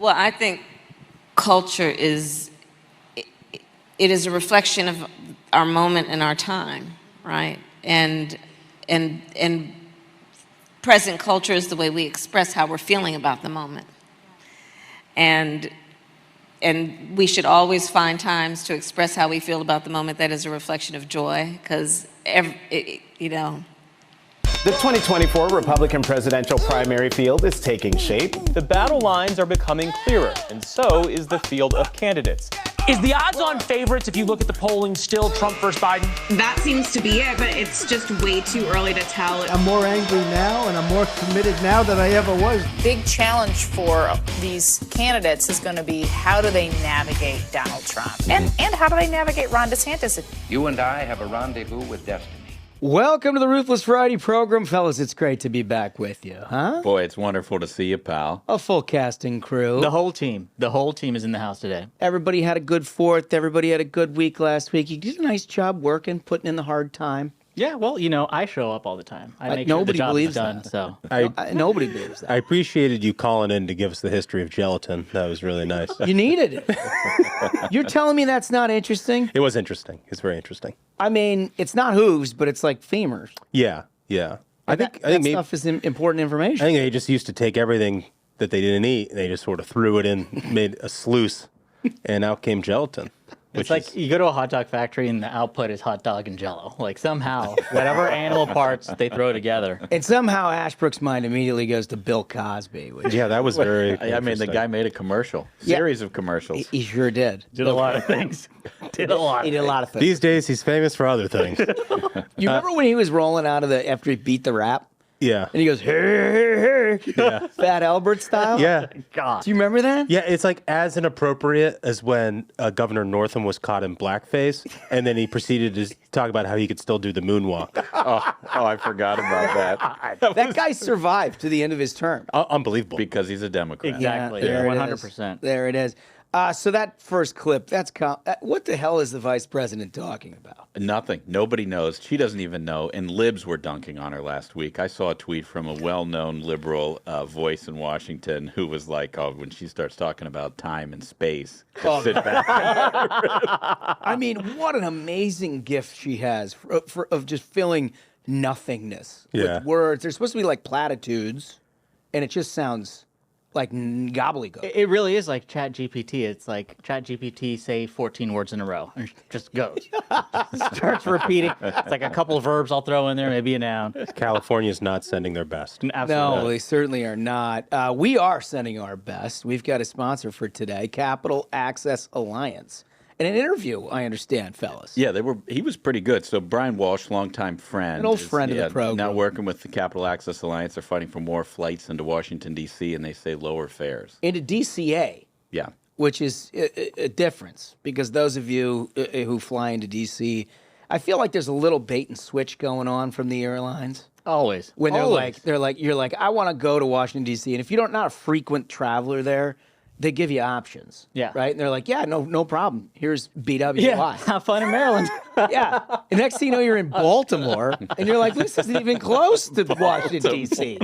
Well, I think culture is it is a reflection of our moment and our time, right? And present culture is the way we express how we're feeling about the moment. And we should always find times to express how we feel about the moment that is a reflection of joy, because The 2024 Republican presidential primary field is taking shape. The battle lines are becoming clearer, and so is the field of candidates. Is the odds-on favorites, if you look at the polling, still Trump versus Biden? That seems to be it, but it's just way too early to tell. I'm more angry now, and I'm more committed now than I ever was. Big challenge for these candidates is going to be how do they navigate Donald Trump? And how do they navigate Ron DeSantis? You and I have a rendezvous with destiny. Welcome to the Ruthless Variety program. Fellas, it's great to be back with you, huh? Boy, it's wonderful to see you, pal. A full casting crew. The whole team is in the house today. Everybody had a good 4th. Everybody had a good week last week. You did a nice job working, putting in the hard time. Yeah, well, I show up all the time. I make nobody sure the believes job's done. that. So nobody believes that. I appreciated you calling in to give us the history of gelatin. That was really nice. You needed it. You're telling me that's not interesting? It was interesting. It's very interesting. I mean, it's not hooves, but it's like femurs. Yeah. I think maybe, stuff is important information. I think they just used to take everything that they didn't eat and they just sort of threw it in, made a sluice, and out came gelatin. it's like you go to a hot dog factory and the output is hot dog and Jell-O. Like somehow, whatever animal parts they throw together. And somehow Ashbrook's mind immediately goes to Bill Cosby. Yeah, that was very I mean, the guy made a commercial, series of commercials. He sure did. Did a lot of things. He did a lot of things. These days, he's famous for other things. You remember when he was rolling out of after he beat the rap? Yeah. And he goes, hey, Yeah. Fat Albert style? Yeah. God. Do you remember that? Yeah, it's like as inappropriate as when Governor Northam was caught in blackface, and then he proceeded to talk about how he could still do the moonwalk. Oh, I forgot about that. That guy survived to the end of his term. Unbelievable. Because he's a Democrat. Exactly. Yeah, there it 100%. is. There it is. So that first clip, what the hell is the vice president talking about? Nothing. Nobody knows. She doesn't even know. And libs were dunking on her last week. I saw a tweet from a well-known liberal voice in Washington who was like, "Oh, when she starts talking about time and space, just sit back." I mean, what an amazing gift she has of just filling nothingness with words. They're supposed to be like platitudes, and it just sounds like gobbledygook. It really is like ChatGPT. It's like ChatGPT say 14 words in a row and it just goes. Starts repeating. It's like a couple of verbs I'll throw in there, maybe a noun. California's not sending their best. Absolutely. No, they certainly are not. We are sending our best. We've got a sponsor for today, Capital Access Alliance. In an interview, I understand, fellas. Yeah, he was pretty good. So Brian Walsh, longtime friend. An old friend of the program. Now working with the Capital Access Alliance. They're fighting for more flights into Washington, D.C., and they say lower fares. Into DCA. Yeah. Which is a difference, because those of you who fly into D.C., I feel like there's a little bait and switch going on from the airlines. Always. When you're like, I want to go to Washington, D.C., and if you're not a frequent traveler there, they give you options. Yeah. Right? And they're like, yeah, no problem. Here's BWI. Yeah, have fun in Maryland. Yeah. And next thing you know, you're in Baltimore, and you're like, this isn't even close to Washington, D.C.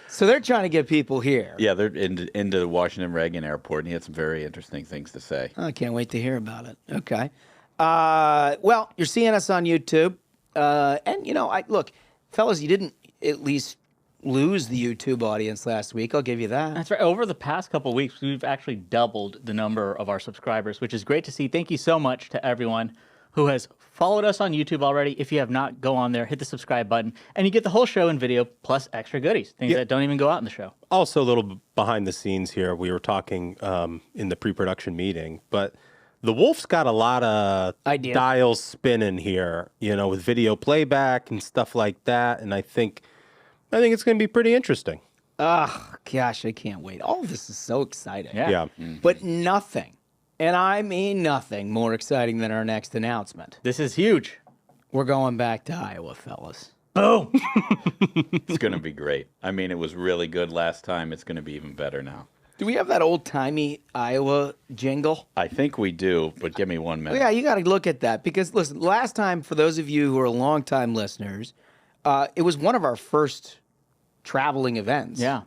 So they're trying to get people here. Yeah, they're into Washington Reagan Airport, and he had some very interesting things to say. I can't wait to hear about it. Okay. Well, you're seeing us on YouTube. And, look, fellas, you didn't at least lose the YouTube audience last week. I'll give you that. That's right. Over the past couple of weeks, we've actually doubled the number of our subscribers, which is great to see. Thank you so much to everyone who has followed us on YouTube already. If you have not, go on there, hit the subscribe button, and you get the whole show in video plus extra goodies, things that don't even go out in the show. Also, a little behind the scenes here. We were talking in the pre-production meeting, but the Wolf's got a lot of dials spinning here, with video playback and stuff like that, and I think it's going to be pretty interesting. Oh, gosh, I can't wait. All of this is so exciting. Yeah. Mm-hmm. But nothing, and I mean nothing, more exciting than our next announcement. This is huge. We're going back to Iowa, fellas. Boom. It's going to be great. I mean, it was really good last time. It's going to be even better now. Do we have that old-timey Iowa jingle? I think we do, but give me 1 minute. Well, yeah, you got to look at that. Because, listen, last time, for those of you who are longtime listeners, it was one of our first traveling events. Yeah.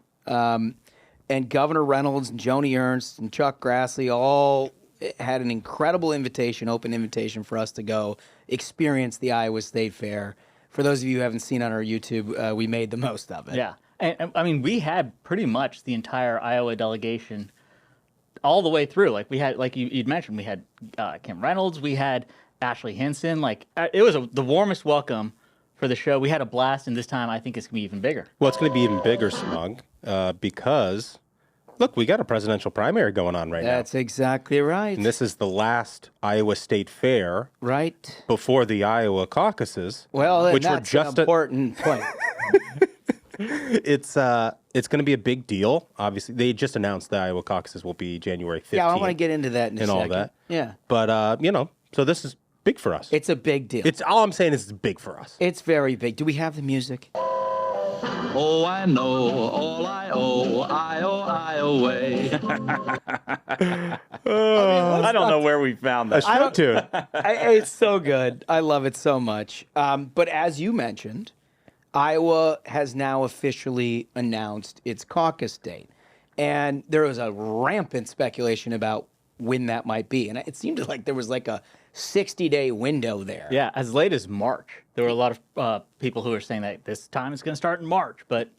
And Governor Reynolds and Joni Ernst and Chuck Grassley all had an incredible invitation, open invitation for us to go experience the Iowa State Fair. For those of you who haven't seen on our YouTube, we made the most of it. Yeah. And I mean, we had pretty much the entire Iowa delegation all the way through. Like we had, like you'd mentioned, we had Kim Reynolds, we had Ashley Hinson. Like it was the warmest welcome for the show. We had a blast, and this time I think it's going to be even bigger. Well, it's going to be even bigger, Smug, because, look, we got a presidential primary going on right now. That's exactly right. And this is the last Iowa State Fair. Right. Before the Iowa caucuses. Well, which that's were just an important point. It's going to be a big deal. Obviously, they just announced the Iowa caucuses will be January 15th. Yeah, I want to get into that in a second. All that. Yeah. But, so this is big for us. It's a big deal. It's all I'm saying is it's big for us. It's very big. Do we have the music? Oh, I know all I owe, I away. I don't know where we found that. I don't too. It's so good. I love it so much. But as you mentioned, Iowa has now officially announced its caucus date. And there was a rampant speculation about when that might be. And it seemed like there was like a 60-day window there. Yeah, as late as March. There were a lot of people who were saying that this time is going to start in March. But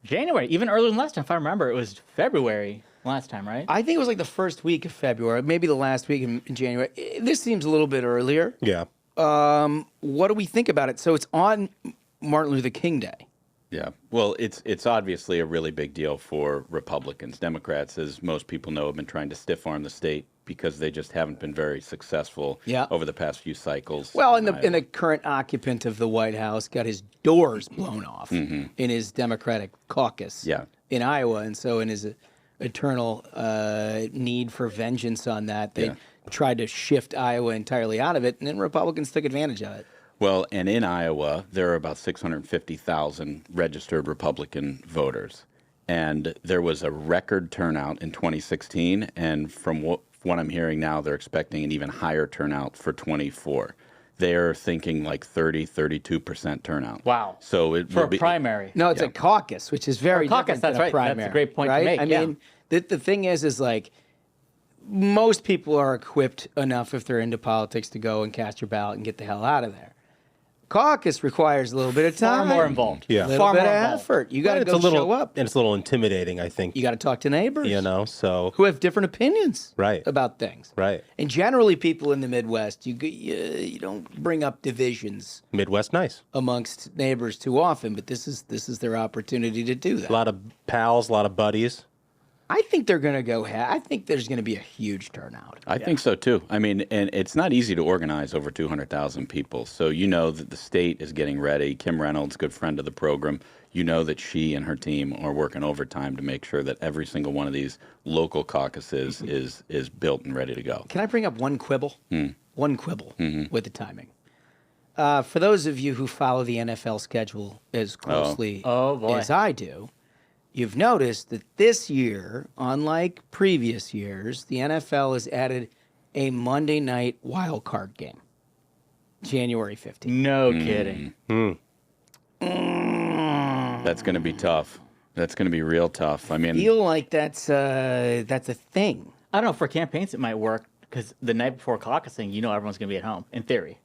January, even earlier than last time, if I remember, it was February last time, right? I think it was like the first week of February, maybe the last week in January. This seems a little bit earlier. Yeah. What do we think about it? So it's on Martin Luther King Day. Yeah. Well, it's obviously a really big deal for Republicans. Democrats, as most people know, have been trying to stiff-arm the state because they just haven't been very successful over the past few cycles. Well, and the current occupant of the White House got his doors blown off in his Democratic caucus in Iowa. And so in his eternal need for vengeance on that, they tried to shift Iowa entirely out of it, and then Republicans took advantage of it. Well, and in Iowa, there are about 650,000 registered Republican voters. And there was a record turnout in 2016. And from what I'm hearing now, they're expecting an even higher turnout for 24. They're thinking like 32% turnout. Wow. So it for will be a primary. No, it's a caucus, which is very caucus, different that's than a right. primary. That's a great point right? to make. I mean, the thing is like most people are equipped enough if they're into politics to go and cast your ballot and get the hell out of there. Caucus requires a little bit of time. Far more involved. Yeah. A little Far bit more of involved. effort. You got to go show up. And it's a little intimidating, I think. You got to talk to neighbors. So. Who have different opinions Right. about things. Right. And generally people in the Midwest, you don't bring up divisions Midwest nice. amongst neighbors too often, but this is their opportunity to do that. A lot of pals, a lot of buddies. I think they're going to go. I think there's going to be a huge turnout. I think so, too. I mean, and it's not easy to organize over 200,000 people. So you know that the state is getting ready. Kim Reynolds, good friend of the program, you know that she and her team are working overtime to make sure that every single one of these local caucuses is built and ready to go. Can I bring up one quibble? One quibble with the timing. For those of you who follow the NFL schedule as closely as I do, you've noticed that this year, unlike previous years, the NFL has added a Monday night wild card game, January 15th. No kidding. That's going to be tough. That's going to be real tough. I mean, feel like that's a thing. I don't know. For campaigns, it might work because the night before caucusing, everyone's going to be at home, in theory,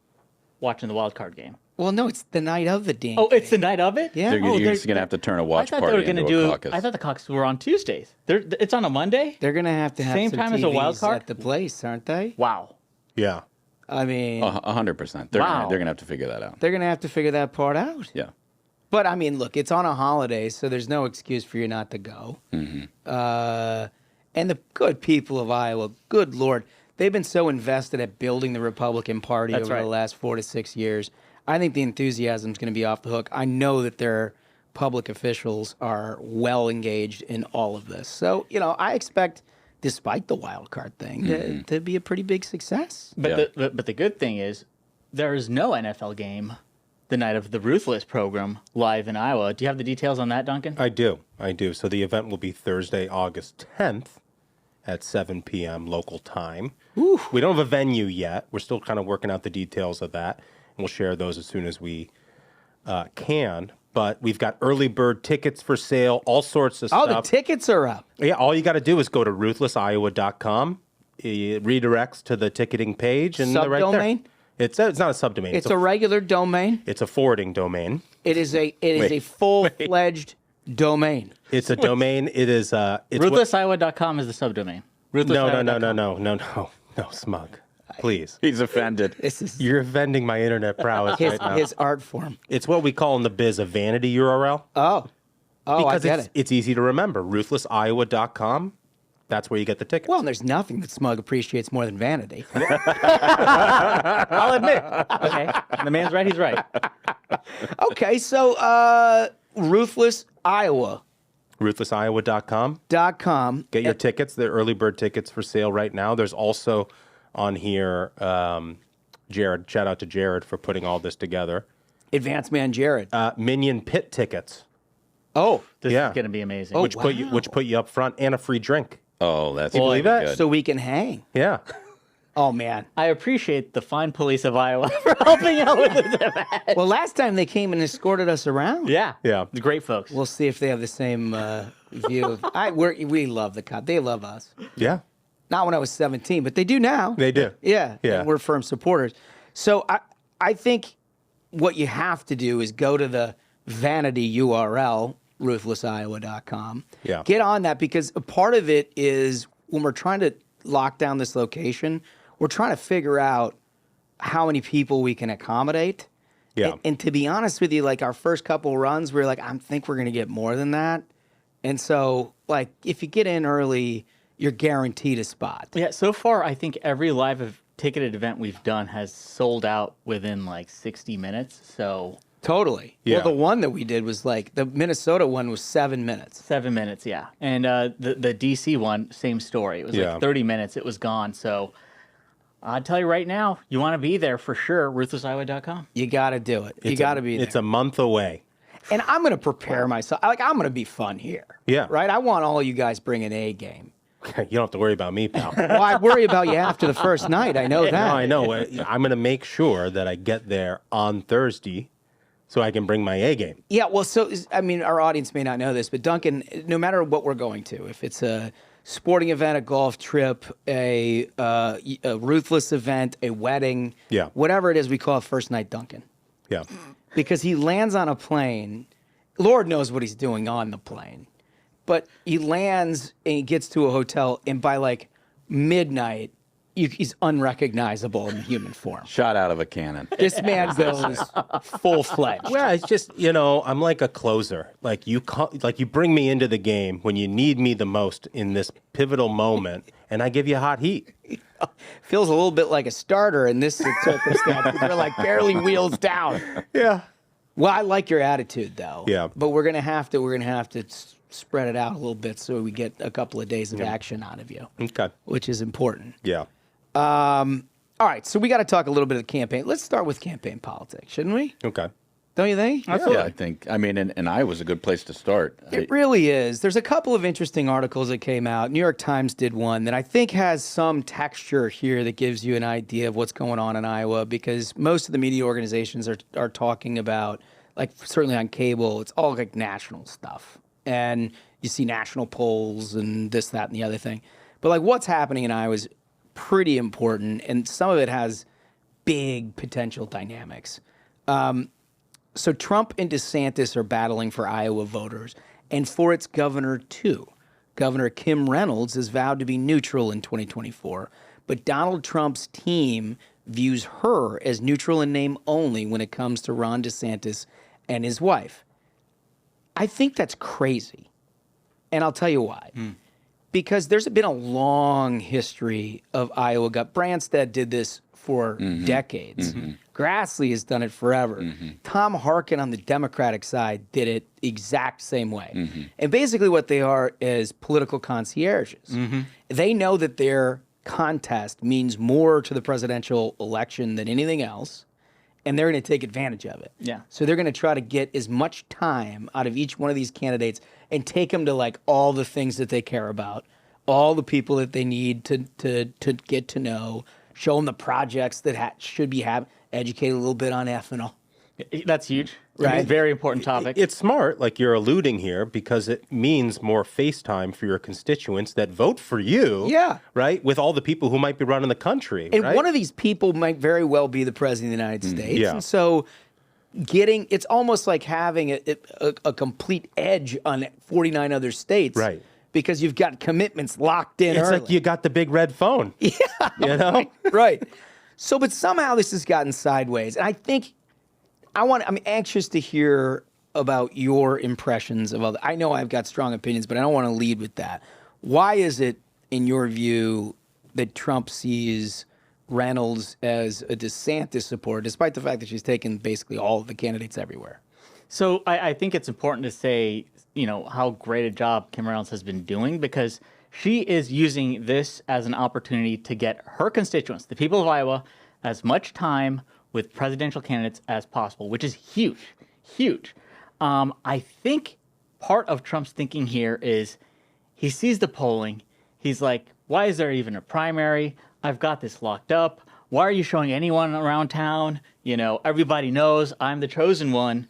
watching the wild card game. Well, no, it's the night of the damn Oh, it's the night of it? Yeah. you're just going to have to turn a watch I thought party they were into gonna a caucus. I thought the caucuses were on Tuesdays. It's on a Monday? They're going to have Same some time TVs as a wild card? at the place, aren't they? Wow. Yeah. I mean, 100%. They're Wow. going to have to figure that out. they're going to have to figure that part out. Yeah. But I mean, look, it's on a holiday, so there's no excuse for you not to go. And the good people of Iowa, good Lord, they've been so invested at building the Republican Party over the last 4 to 6 years. I think the enthusiasm is going to be off the hook. I know that their public officials are well engaged in all of this. So, I expect, despite the wild card thing, to be a pretty big success. But the good thing is there is no NFL game the night of the Ruthless program live in Iowa. Do you have the details on that, Duncan? I do. So the event will be Thursday, August 10th at 7 p.m. local time. Ooh. We don't have a venue yet. We're still kind of working out the details of that. And we'll share those as soon as we can. But we've got early bird tickets for sale, all sorts of Oh, stuff. the tickets are up. Yeah, all you got to do is go to ruthlessiowa.com. It redirects to the ticketing page, and they're right there. Subdomain? It's not a subdomain. It's a regular domain. It's a forwarding domain. It is a full-fledged domain. It's a domain. It is. It's Ruthlessiowa.com is the subdomain. No, Smug. Please. He's offended. You're offending my internet prowess right now. His art form. It's what we call in the biz a vanity URL. Oh, because I get it. It's easy to remember. Ruthlessiowa.com. That's where you get the tickets. Well, and there's nothing that Smug appreciates more than vanity. I'll admit. Okay, the man's right. He's right. Okay, so Ruthless Iowa. Ruthlessiowa.com. Get your tickets. They're early bird tickets for sale right now. There's also on here, Jared. Shout out to Jared for putting all this together. Advanced man Jared. Minion Pit tickets. Oh, this is going to be amazing. Which put you up front and a free drink. Oh, that's you believe that? good. So we can hang. Yeah. Oh man, I appreciate the fine police of Iowa for helping out with this event. Well, last time they came and escorted us around. Yeah, yeah, the great folks. We'll see if they have the same view. We love the cop. They love us. Yeah. Not when I was 17, but they do now. They do. Yeah. Yeah. And we're firm supporters. So I think what you have to do is go to the vanity URL, ruthlessiowa.com. Yeah. Get on that, because a part of it is when we're trying to lock down this location, we're trying to figure out how many people we can accommodate. Yeah. And to be honest with you, like our first couple runs, we were like, I think we're going to get more than that. And so, like, if you get in early, you're guaranteed a spot. Yeah, so far, I think every live ticketed event we've done has sold out within like 60 minutes. So totally. Yeah. Well, the one that we did was like the Minnesota one was 7 minutes. 7 minutes, yeah. And the DC one, same story. It was like 30 minutes. It was gone. So I'll tell you right now, you want to be there for sure. Ruthlessiowa.com. You got to do it. You got to be there. It's a month away. And I'm going to prepare myself. Like, I'm going to be fun here. Yeah. Right? I want all you guys bring an A game. You don't have to worry about me, pal. Well, I worry about you after the first night. I know that. No, I know. I'm going to make sure that I get there on Thursday so I can bring my A game. Yeah, well, so, I mean, our audience may not know this, but Duncan, no matter what we're going to, if it's a sporting event, a golf trip, a Ruthless event, a wedding, whatever it is, we call it First Night Duncan. Yeah. Because he lands on a plane. Lord knows what he's doing on the plane. But he lands and he gets to a hotel, and by like midnight, he's unrecognizable in human form. Shot out of a cannon. This man goes full-fledged. Well, it's just, I'm like a closer. Like you bring me into the game when you need me the most in this pivotal moment, and I give you hot heat. Feels a little bit like a starter in this circumstance. We're like barely wheels down. Yeah. Well, I like your attitude, though. Yeah. But we're gonna have to spread it out a little bit so we get a couple of days of action out of you. Okay. Which is important. Yeah. All right, so we got to talk a little bit of the campaign. Let's start with campaign politics, shouldn't we? Okay. Don't you think? Yeah, I think. I mean, and Iowa's a good place to start. It really is. There's a couple of interesting articles that came out. New York Times did one that I think has some texture here that gives you an idea of what's going on in Iowa, because most of the media organizations are talking about, like, certainly on cable, it's all like national stuff. And you see national polls and this, that, and the other thing. But like what's happening in Iowa is pretty important, and some of it has big potential dynamics. So Trump and DeSantis are battling for Iowa voters and for its governor, too. Governor Kim Reynolds has vowed to be neutral in 2024, but Donald Trump's team views her as neutral in name only when it comes to Ron DeSantis and his wife. I think that's crazy, and I'll tell you why. Because there's been a long history of Iowa gut. Branstad did this for decades. Grassley has done it forever. Tom Harkin on the Democratic side did it exact same way. And basically what they are is political concierges. They know that their contest means more to the presidential election than anything else, and they're going to take advantage of it. Yeah. So they're going to try to get as much time out of each one of these candidates and take them to like all the things that they care about, all the people that they need to get to know, show them the projects that should be educate a little bit on ethanol. That's huge. Right. Very important topic. It's smart, like you're alluding here, because it means more face time for your constituents that vote for you. Yeah. Right? With all the people who might be running the country. And right? one of these people might very well be the president of the United States. Yeah. And so it's almost like having a complete edge on 49 other states. Right. Because you've got commitments locked in It's early. like you got the big red phone. Yeah. You know? Right. So, but somehow this has gotten sideways. And I think I'm anxious to hear about your impressions of I know I've got strong opinions, but I don't want to lead with that. Why is it, in your view, that Trump sees Reynolds as a DeSantis supporter, despite the fact that she's taken basically all of the candidates everywhere? So I think it's important to say, how great a job Kim Reynolds has been doing, because she is using this as an opportunity to get her constituents, the people of Iowa, as much time with presidential candidates as possible, which is huge, huge. I think part of Trump's thinking here is he sees the polling. He's like, why is there even a primary? I've got this locked up. Why are you showing anyone around town? Everybody knows I'm the chosen one.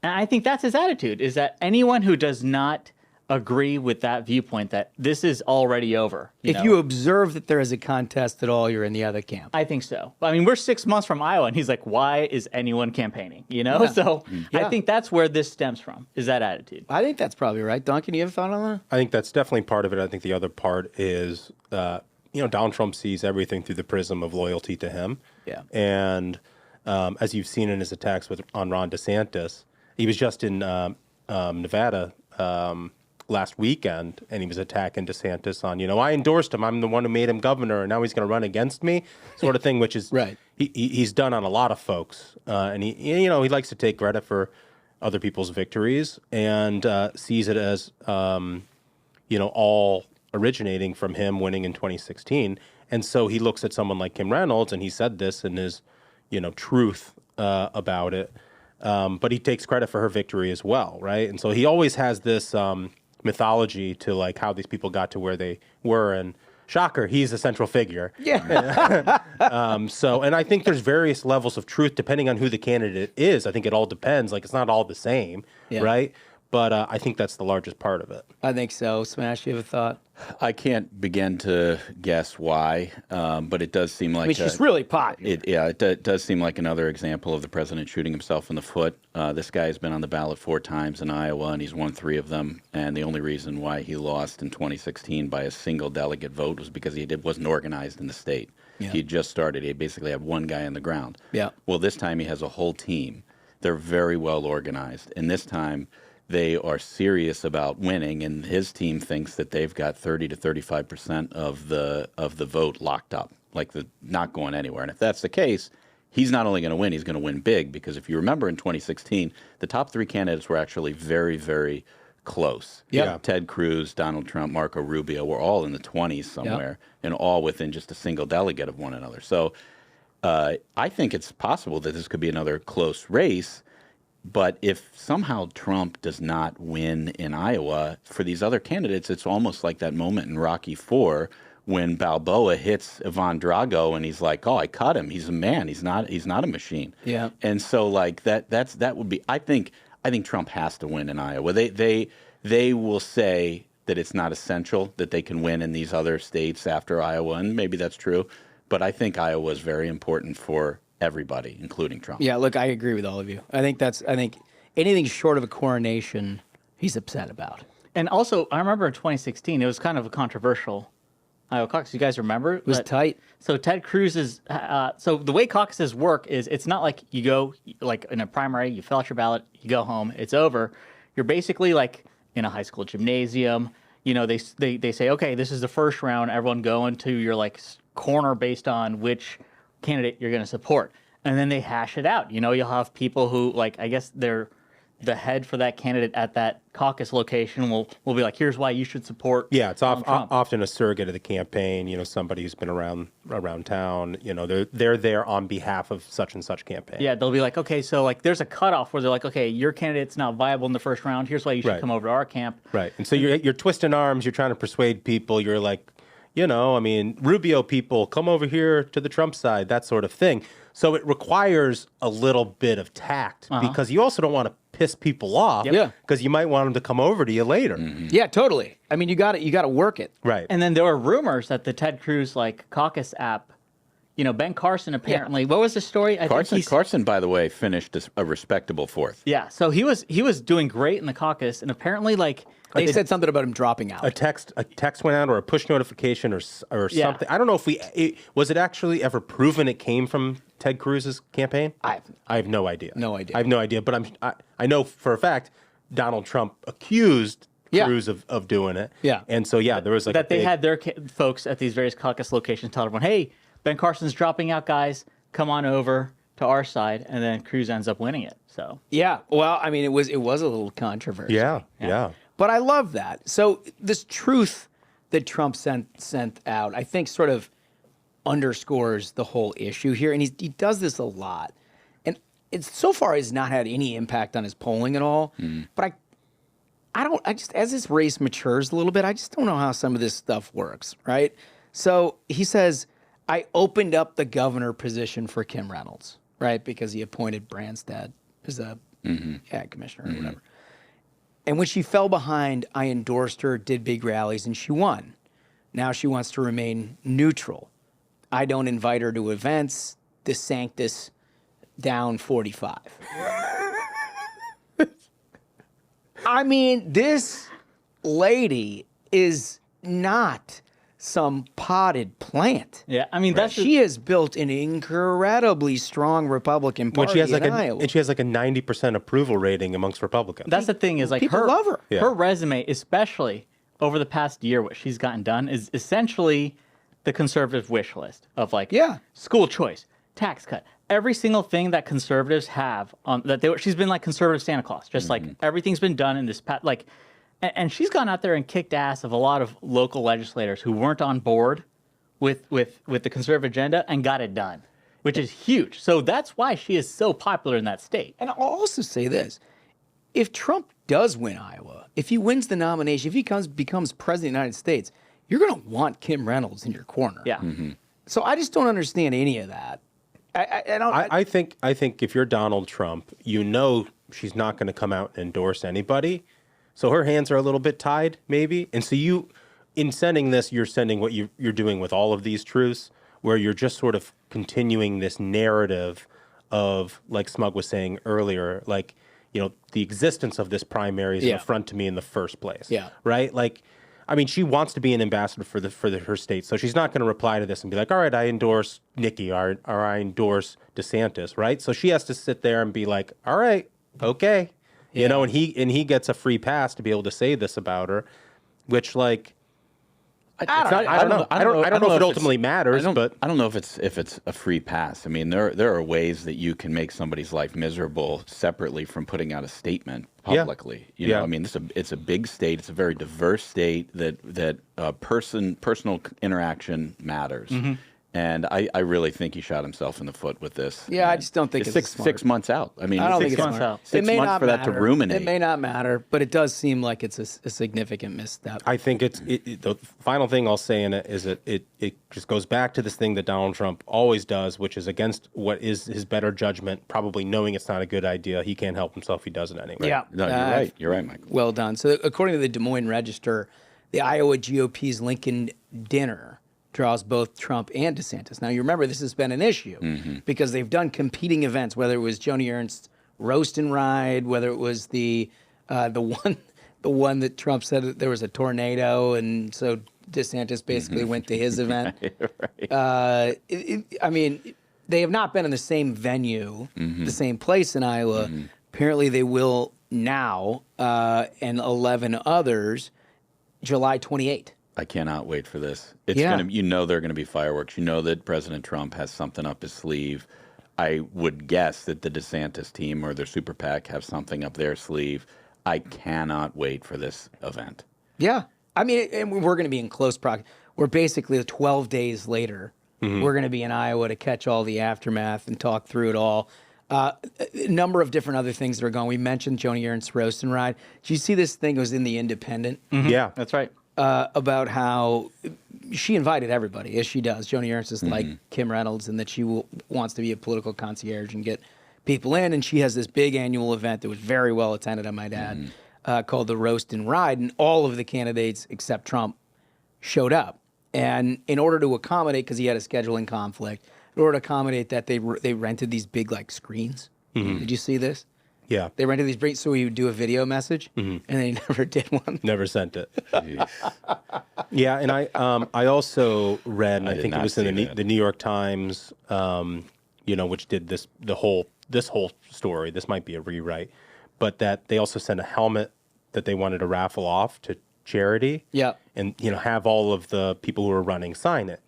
And I think that's his attitude, is that anyone who does not agree with that viewpoint, that this is already over. If you observe that there is a contest at all, you're in the other camp. I think so. I mean, we're 6 months from Iowa, and he's like, why is anyone campaigning? Yeah. So Yeah. I think that's where this stems from, is that attitude. I think that's probably right. Duncan, you have a thought on that? I think that's definitely part of it. I think the other part is, Donald Trump sees everything through the prism of loyalty to him. Yeah. And as you've seen in his attacks on Ron DeSantis, he was just in Nevada last weekend, and he was attacking DeSantis on, I endorsed him. I'm the one who made him governor, and now he's going to run against me, sort of thing, which is right. He's done on a lot of folks, and he likes to take credit for other people's victories and sees it as all originating from him winning in 2016, and so he looks at someone like Kim Reynolds, and he said this in his truth about it. But he takes credit for her victory as well, right? And so he always has this mythology to like how these people got to where they were, and shocker, he's a central figure. Yeah. And I think there's various levels of truth depending on who the candidate is. I think it all depends. Like, it's not all the same, right? But I think that's the largest part of it. I think so. Smash, you have a thought? I can't begin to guess why, but it does seem like she's really popular. It does seem like another example of the president shooting himself in the foot. This guy has been on the ballot 4 times in Iowa, and he's won 3 of them. And the only reason why he lost in 2016 by a single delegate vote was because he wasn't organized in the state. Yeah. He just started. He basically had one guy on the ground. Yeah. Well, this time he has a whole team. They're very well organized, and this time they are serious about winning, and his team thinks that they've got 30 to 35% of the vote locked up, like not going anywhere. And if that's the case, he's not only going to win, he's going to win big, because if you remember in 2016, the top 3 candidates were actually very, very close. Yeah. Ted Cruz, Donald Trump, Marco Rubio were all in the 20s somewhere, and all within just a single delegate of one another. So I think it's possible that this could be another close race. But if somehow Trump does not win in Iowa, for these other candidates, it's almost like that moment in Rocky IV when Balboa hits Ivan Drago and he's like, "Oh, I cut him. He's a man. He's not a machine." Yeah. And so like that would be. I think Trump has to win in Iowa. They will say that it's not essential that they can win in these other states after Iowa, and maybe that's true. But I think Iowa is very important for everybody, including Trump. Yeah, look, I agree with all of you. I think anything short of a coronation, he's upset about. And also, I remember in 2016, it was kind of a controversial Iowa caucus. You guys remember? It was tight. So Ted Cruz is, so the way caucuses work is it's not like you go, like in a primary, you fill out your ballot, you go home, it's over. You're basically like in a high school gymnasium. They say, okay, this is the first round. Everyone go into your like corner based on which candidate you're going to support, and then they hash it out. You'll have people who, like, I guess they're the head for that candidate at that caucus location will be like, here's why you should support. Yeah, it's Trump. often a surrogate of the campaign. Somebody who's been around town. They're there on behalf of such and such campaign. Yeah, they'll be like, okay, so like there's a cutoff where they're like, okay, your candidate's not viable in the first round. Here's why you should come over to our camp. Right, and so you're twisting arms. You're trying to persuade people. You're like, Rubio people, come over here to the Trump side, that sort of thing. So it requires a little bit of tact because you also don't want to piss people off because you might want them to come over to you later. Yeah, totally. I mean, you got to work it. Right. And then there were rumors that the Ted Cruz caucus app, Ben Carson apparently. What was the story? Carson, by the way, finished a respectable 4th. Yeah, so he was doing great in the caucus, and apparently they said something about him dropping out. A text went out, or a push notification, or something. I don't know if was it actually ever proven it came from Ted Cruz's campaign. I have no idea. I have no idea, but I know for a fact Donald Trump accused Cruz of doing it. Yeah, and so there was that they had their folks at these various caucus locations tell everyone, hey, Ben Carson's dropping out, guys. Come on over to our side, and then Cruz ends up winning it. So well, I mean, it was a little controversial. Yeah. But I love that. So this truth that Trump sent out, I think, sort of underscores the whole issue here, and he does this a lot, and it's so far has not had any impact on his polling at all. But I just as this race matures a little bit, I just don't know how some of this stuff works, right? So he says, I opened up the governor position for Kim Reynolds, right? Because he appointed Branstad as a commissioner or whatever. And when she fell behind, I endorsed her, did big rallies, and she won. Now she wants to remain neutral. I don't invite her to events. DeSantis down 45. I mean, this lady is not some potted plant. Yeah, I mean, she has built an incredibly strong Republican Party in Iowa. And she has like a 90% approval rating amongst Republicans. That's the thing is people love her. Yeah. Her resume, especially over the past year, what she's gotten done is essentially the conservative wish list of school choice, tax cut, every single thing that conservatives have on she's been like conservative Santa Claus, just like everything's been done in this past and she's gone out there and kicked ass of a lot of local legislators who weren't on board with the conservative agenda and got it done, which is huge. So that's why she is so popular in that state. And I'll also say this. If Trump does win Iowa, if he wins the nomination, if he becomes president of the United States, you're going to want Kim Reynolds in your corner. Yeah. So I just don't understand any of that. I think if you're Donald Trump, she's not going to come out and endorse anybody. So her hands are a little bit tied, maybe. And so in sending this, you're sending what you're doing with all of these truths, where you're just sort of continuing this narrative of, like Smug was saying earlier, the existence of this primary is an affront to me in the first place. Yeah. Right? She wants to be an ambassador for her state, so she's not going to reply to this and be like, all right, I endorse Nikki or I endorse DeSantis, right? So she has to sit there and be like, all right, okay. And he gets a free pass to be able to say this about her, which I don't know. I don't know if it ultimately matters, but I don't know if it's a free pass. I mean, there are ways that you can make somebody's life miserable separately from putting out a statement publicly. You know, I mean, it's a big state. It's a very diverse state that personal interaction matters. And I really think he shot himself in the foot with this. Yeah, I just don't think it's smart. 6 months out. I mean, I don't think 6 it's months smart. out. 6 months for that to ruminate. It may not matter, but it does seem like it's a significant misstep. I think the final thing I'll say in it is it just goes back to this thing that Donald Trump always does, which is against what is his better judgment, probably knowing it's not a good idea. He can't help himself. He does it anyway. Yeah. No, you're right. You're right, Michael. Well done. So according to the Des Moines Register, the Iowa GOP's Lincoln dinner draws both Trump and DeSantis. Now, you remember this has been an issue because they've done competing events, whether it was Joni Ernst's Roast and Ride, whether it was the one that Trump said that there was a tornado, and so DeSantis basically went to his event. Right. I mean, they have not been in the same venue, the same place in Iowa. Apparently, they will now, and 11 others, July 28th. I cannot wait for this. It's gonna, there are going to be fireworks. You know that President Trump has something up his sleeve. I would guess that the DeSantis team or their super PAC have something up their sleeve. I cannot wait for this event. Yeah, I mean, and we're going to be in close proximity. We're basically 12 days later. We're going to be in Iowa to catch all the aftermath and talk through it all. A number of different other things that are going. We mentioned Joni Ernst's Roast and Ride. Did you see this thing? It was in The Independent. Yeah, that's right. About how she invited everybody, as she does. Joni Ernst is like Kim Reynolds, and that she will wants to be a political concierge and get people in. And she has this big annual event that was very well attended, I might add, called the Roast and Ride. And all of the candidates except Trump showed up. And in order to accommodate, because he had a scheduling conflict, in order to accommodate that, they rented these big like screens. Did you see this? Yeah. They rented these big, so he would do a video message, and they never did one. Never sent it. Yeah, and I also read, and I think it was in the New York Times, which did this whole story. This might be a rewrite, but that they also sent a helmet that they wanted to raffle off to charity. Yeah. And have all of the people who were running sign it,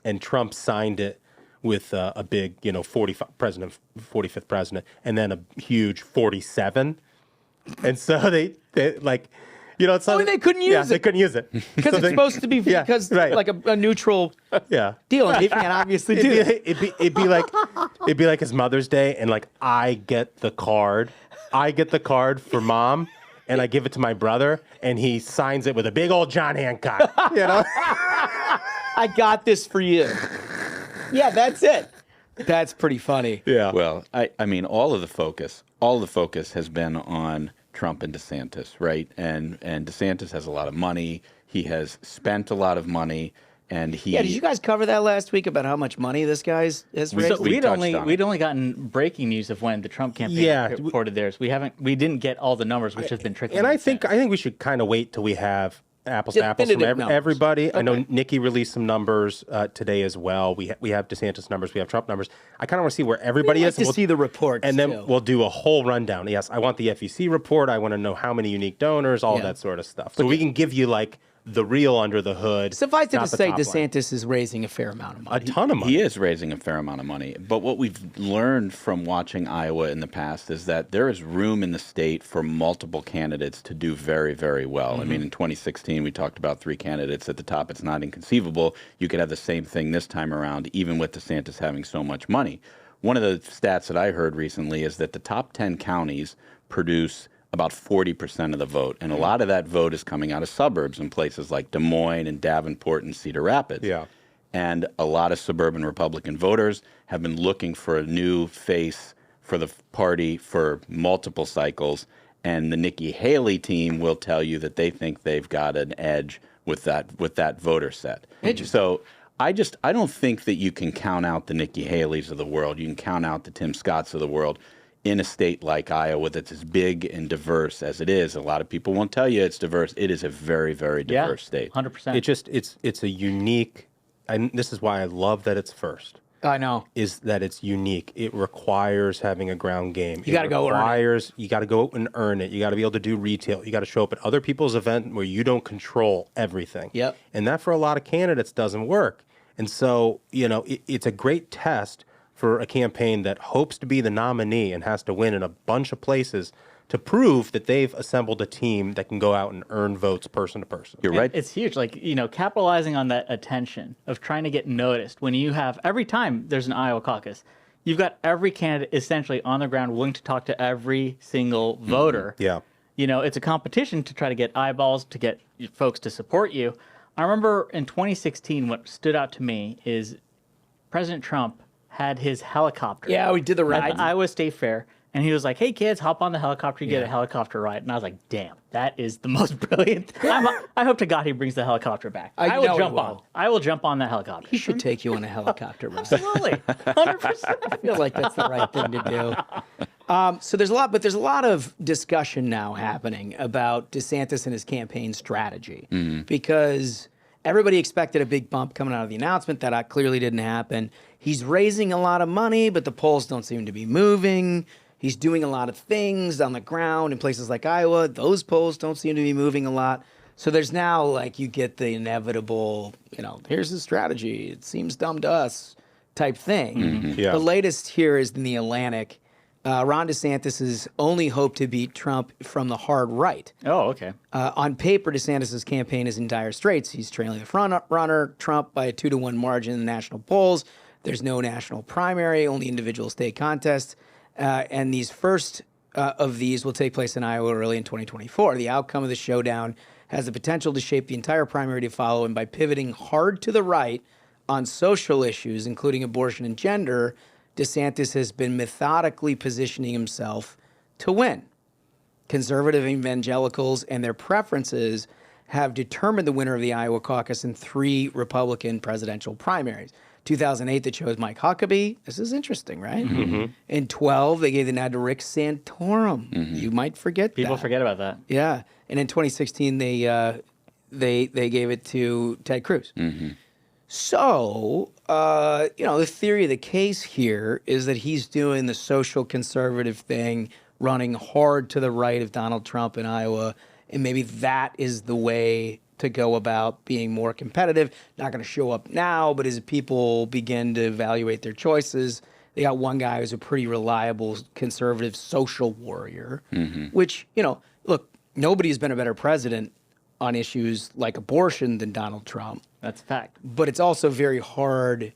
and Trump signed it with a big 45th president, and then a huge 47, and so they like. It's they couldn't use it. They couldn't use it because it's supposed to be like a neutral deal, and they can't obviously do it. It'd be like his Mother's Day, and like I get the card for mom, and I give it to my brother, and he signs it with a big old John Hancock. I got this for you. Yeah, that's it. That's pretty funny. Yeah. Well, I mean, all of the focus has been on Trump and DeSantis, right? And DeSantis has a lot of money. He has spent a lot and Yeah, did you guys cover that last week about how much money this guy's has raised? So we'd only gotten breaking news of when the Trump campaign reported theirs. We didn't get all the numbers, which has been tricky. And I think we should kind of wait till we have apples to apples from everybody. Okay. I know Nikki released some numbers today as well. We have DeSantis numbers, we have Trump numbers. I kind of want to see where everybody is. To see the reports, and then we'll do a whole rundown. Yes, I want the FEC report. I want to know how many unique donors, all that sort of stuff. So we can give you like the real under the hood. Suffice it to say, DeSantis is raising a fair amount of money. A ton of money. He is raising a fair amount of money. But what we've learned from watching Iowa in the past is that there is room in the state for multiple candidates to do very, very well. I mean, in 2016, we talked about 3 candidates at the top. It's not inconceivable. You could have the same thing this time around, even with DeSantis having so much money. One of the stats that I heard recently is that the top 10 counties produce about 40% of the vote. And a lot of that vote is coming out of suburbs in places like Des Moines and Davenport and Cedar Rapids. Yeah. And a lot of suburban Republican voters have been looking for a new face for the party for multiple cycles. And the Nikki Haley team will tell you that they think they've got an edge with that voter set. So I don't think that you can count out the Nikki Haleys of the world. You can count out the Tim Scotts of the world. In a state like Iowa that's as big and diverse as it is. A lot of people won't tell you it's diverse. It is a very, very diverse state. 100%. It's a unique, and this is why I love that it's first. I know. Is that it's unique. It requires having a ground game. You got to go earn it. You got to go and earn it. You got to be able to do retail. You got to show up at other people's event where you don't control everything. Yep. And that for a lot of candidates doesn't work. And so, it's a great test for a campaign that hopes to be the nominee and has to win in a bunch of places to prove that they've assembled a team that can go out and earn votes person to person. You're right. It's huge. Like, capitalizing on that attention of trying to get noticed when you have, every time there's an Iowa caucus, you've got every candidate essentially on the ground willing to talk to every single voter. Yeah. It's a competition to try to get eyeballs, to get folks to support you. I remember in 2016, what stood out to me is President Trump had his helicopter. Yeah, we did the ride. At the Iowa State Fair. And he was like, hey, kids, hop on the helicopter. You get a helicopter ride. And I was like, damn, that is the most brilliant. I hope to God he brings the helicopter back. I will jump on that helicopter. He should take you on a helicopter ride. Absolutely. 100%. I feel like that's the right thing to do. So there's a lot of discussion now happening about DeSantis and his campaign strategy because everybody expected a big bump coming out of the announcement. That clearly didn't happen. He's raising a lot of money, but the polls don't seem to be moving. He's doing a lot of things on the ground in places like Iowa. Those polls don't seem to be moving a lot. So there's now, you get the inevitable, here's his strategy. It seems dumb to us type thing. Mm-hmm. Yeah. The latest here is in the Atlantic. Ron DeSantis' only hope to beat Trump from the hard right. Oh, okay. On paper, DeSantis' campaign is in dire straits. He's trailing the front runner, Trump, by a 2-to-1 margin in the national polls. There's no national primary, only individual state contests. And these first of these will take place in Iowa early in 2024. The outcome of the showdown has the potential to shape the entire primary to follow, and by pivoting hard to the right on social issues, including abortion and gender, DeSantis has been methodically positioning himself to win. Conservative evangelicals and their preferences have determined the winner of the Iowa caucus in 3 Republican presidential primaries. 2008, they chose Mike Huckabee. This is interesting, right? Mm-hmm. In 12, they gave the nod to Rick Santorum. You might forget People that. forget about that. Yeah. And in 2016, they gave it to Ted Cruz. So, the theory of the case here is that he's doing the social conservative thing, running hard to the right of Donald Trump in Iowa, and maybe that is the way to go about being more competitive. Not going to show up now, but as people begin to evaluate their choices, they got one guy who's a pretty reliable conservative social warrior, which, look, nobody's been a better president on issues like abortion than Donald Trump. That's a fact. But it's also very hard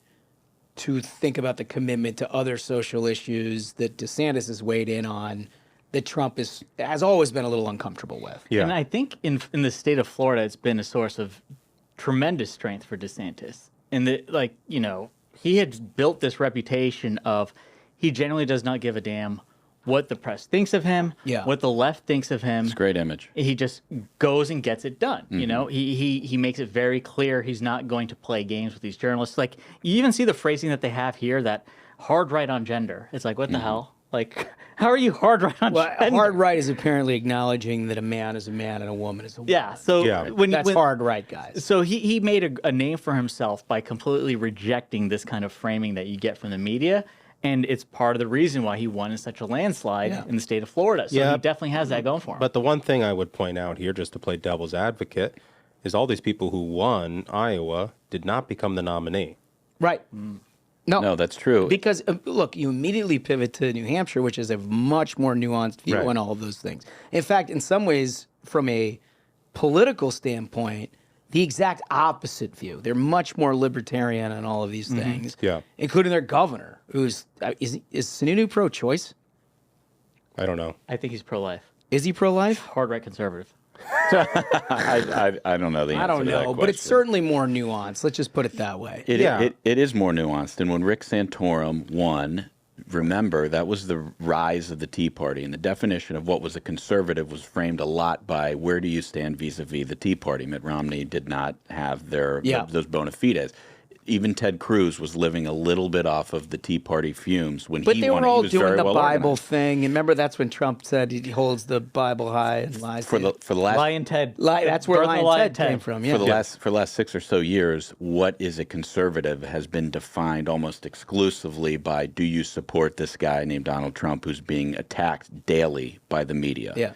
to think about the commitment to other social issues that DeSantis has weighed in on that Trump has always been a little uncomfortable with. Yeah. And I think in the state of Florida, it's been a source of tremendous strength for DeSantis. And he had built this reputation of he generally does not give a damn what the press thinks of him, what the left thinks of him. It's a great image. He just goes and gets it done. He makes it very clear he's not going to play games with these journalists. Like, you even see the phrasing that they have here, that hard right on gender. It's like, what the hell? Like, how are you hard right on gender? Hard right is apparently acknowledging that a man is a man and a woman is a woman. Yeah, so that's hard right, guys. So he made a name for himself by completely rejecting this kind of framing that you get from the media. And it's part of the reason why he won in such a landslide in the state of Florida. So he definitely has that going for him. But the one thing I would point out here, just to play devil's advocate, is all these people who won Iowa did not become the nominee. Right. No, that's true. Because, look, you immediately pivot to New Hampshire, which is a much more nuanced view on all of those things. In fact, in some ways, from a political standpoint, the exact opposite view. They're much more libertarian on all of these things, including their governor, who's is Sununu pro-choice? I don't know. I think he's pro-life. Is he pro-life? Hard right conservative. I don't know the answer. I don't to that know, but it's certainly more nuanced. Let's just put it that way. It is more nuanced. And when Rick Santorum won, remember, that was the rise of the Tea Party. And the definition of what was a conservative was framed a lot by where do you stand vis-a-vis the Tea Party. Mitt Romney did not have those bona fides. Even Ted Cruz was living a little bit off of the Tea Party fumes when he won. But they were all doing the Bible organized. thing. And remember, that's when Trump said he holds the Bible high and lies For the last Lion Ted. that's where Lion Ted came from. Yeah. For the last 6 or so years, what is a conservative has been defined almost exclusively by do you support this guy named Donald Trump who's being attacked daily by the media. Yeah.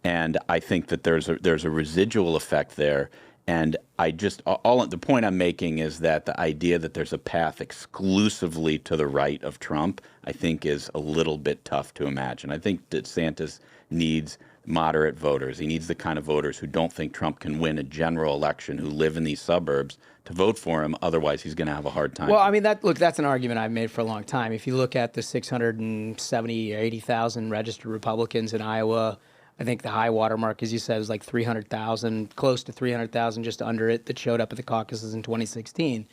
And I think that there's a residual effect there. And the point I'm making is that the idea that there's a path exclusively to the right of Trump, I think is a little bit tough to imagine. I think DeSantis needs moderate voters. He needs the kind of voters who don't think Trump can win a general election, who live in these suburbs, to vote for him. Otherwise, he's going to have a hard time. Well, I mean, that's an argument I've made for a long time. If you look at the 670 or 80,000 registered Republicans in Iowa, I think the high water mark, as you said, was like 300,000, close to 300,000, just under it, that showed up at the caucuses in 2016.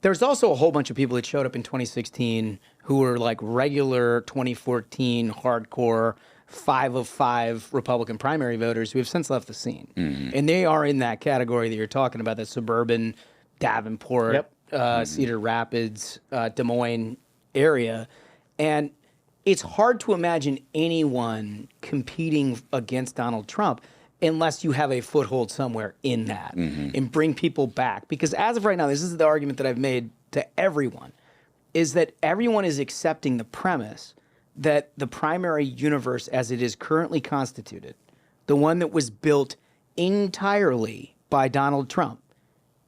There's also a whole bunch of people that showed up in 2016 who were like regular 2014 hardcore 5 of 5 Republican primary voters who have since left the scene. And they are in that category that you're talking about, that suburban Davenport, Cedar Rapids, Des Moines area. And it's hard to imagine anyone competing against Donald Trump unless you have a foothold somewhere in that and bring people back. Because as of right now, this is the argument that I've made to everyone, is that everyone is accepting the premise that the primary universe as it is currently constituted, the one that was built entirely by Donald Trump,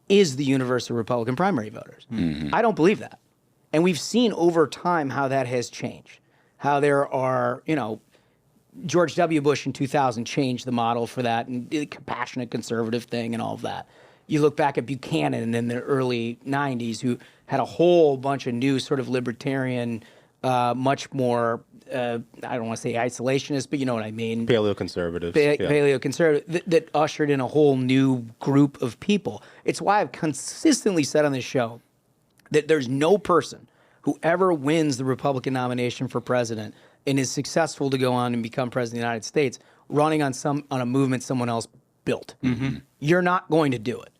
is the universe of Republican primary voters. I don't believe that. And we've seen over time how that has changed. How there are, George W. Bush in 2000 changed the model for that, and the compassionate conservative thing and all of that. You look back at Buchanan in the early 90s, who had a whole bunch of new sort of libertarian, much more, I don't want to say isolationist, but you know what I mean. Paleoconservatives. Paleoconservative, that ushered in a whole new group of people. It's why I've consistently said on this show that there's no person whoever wins the Republican nomination for president and is successful to go on and become president of the United States, running on a movement someone else built. You're not going to do it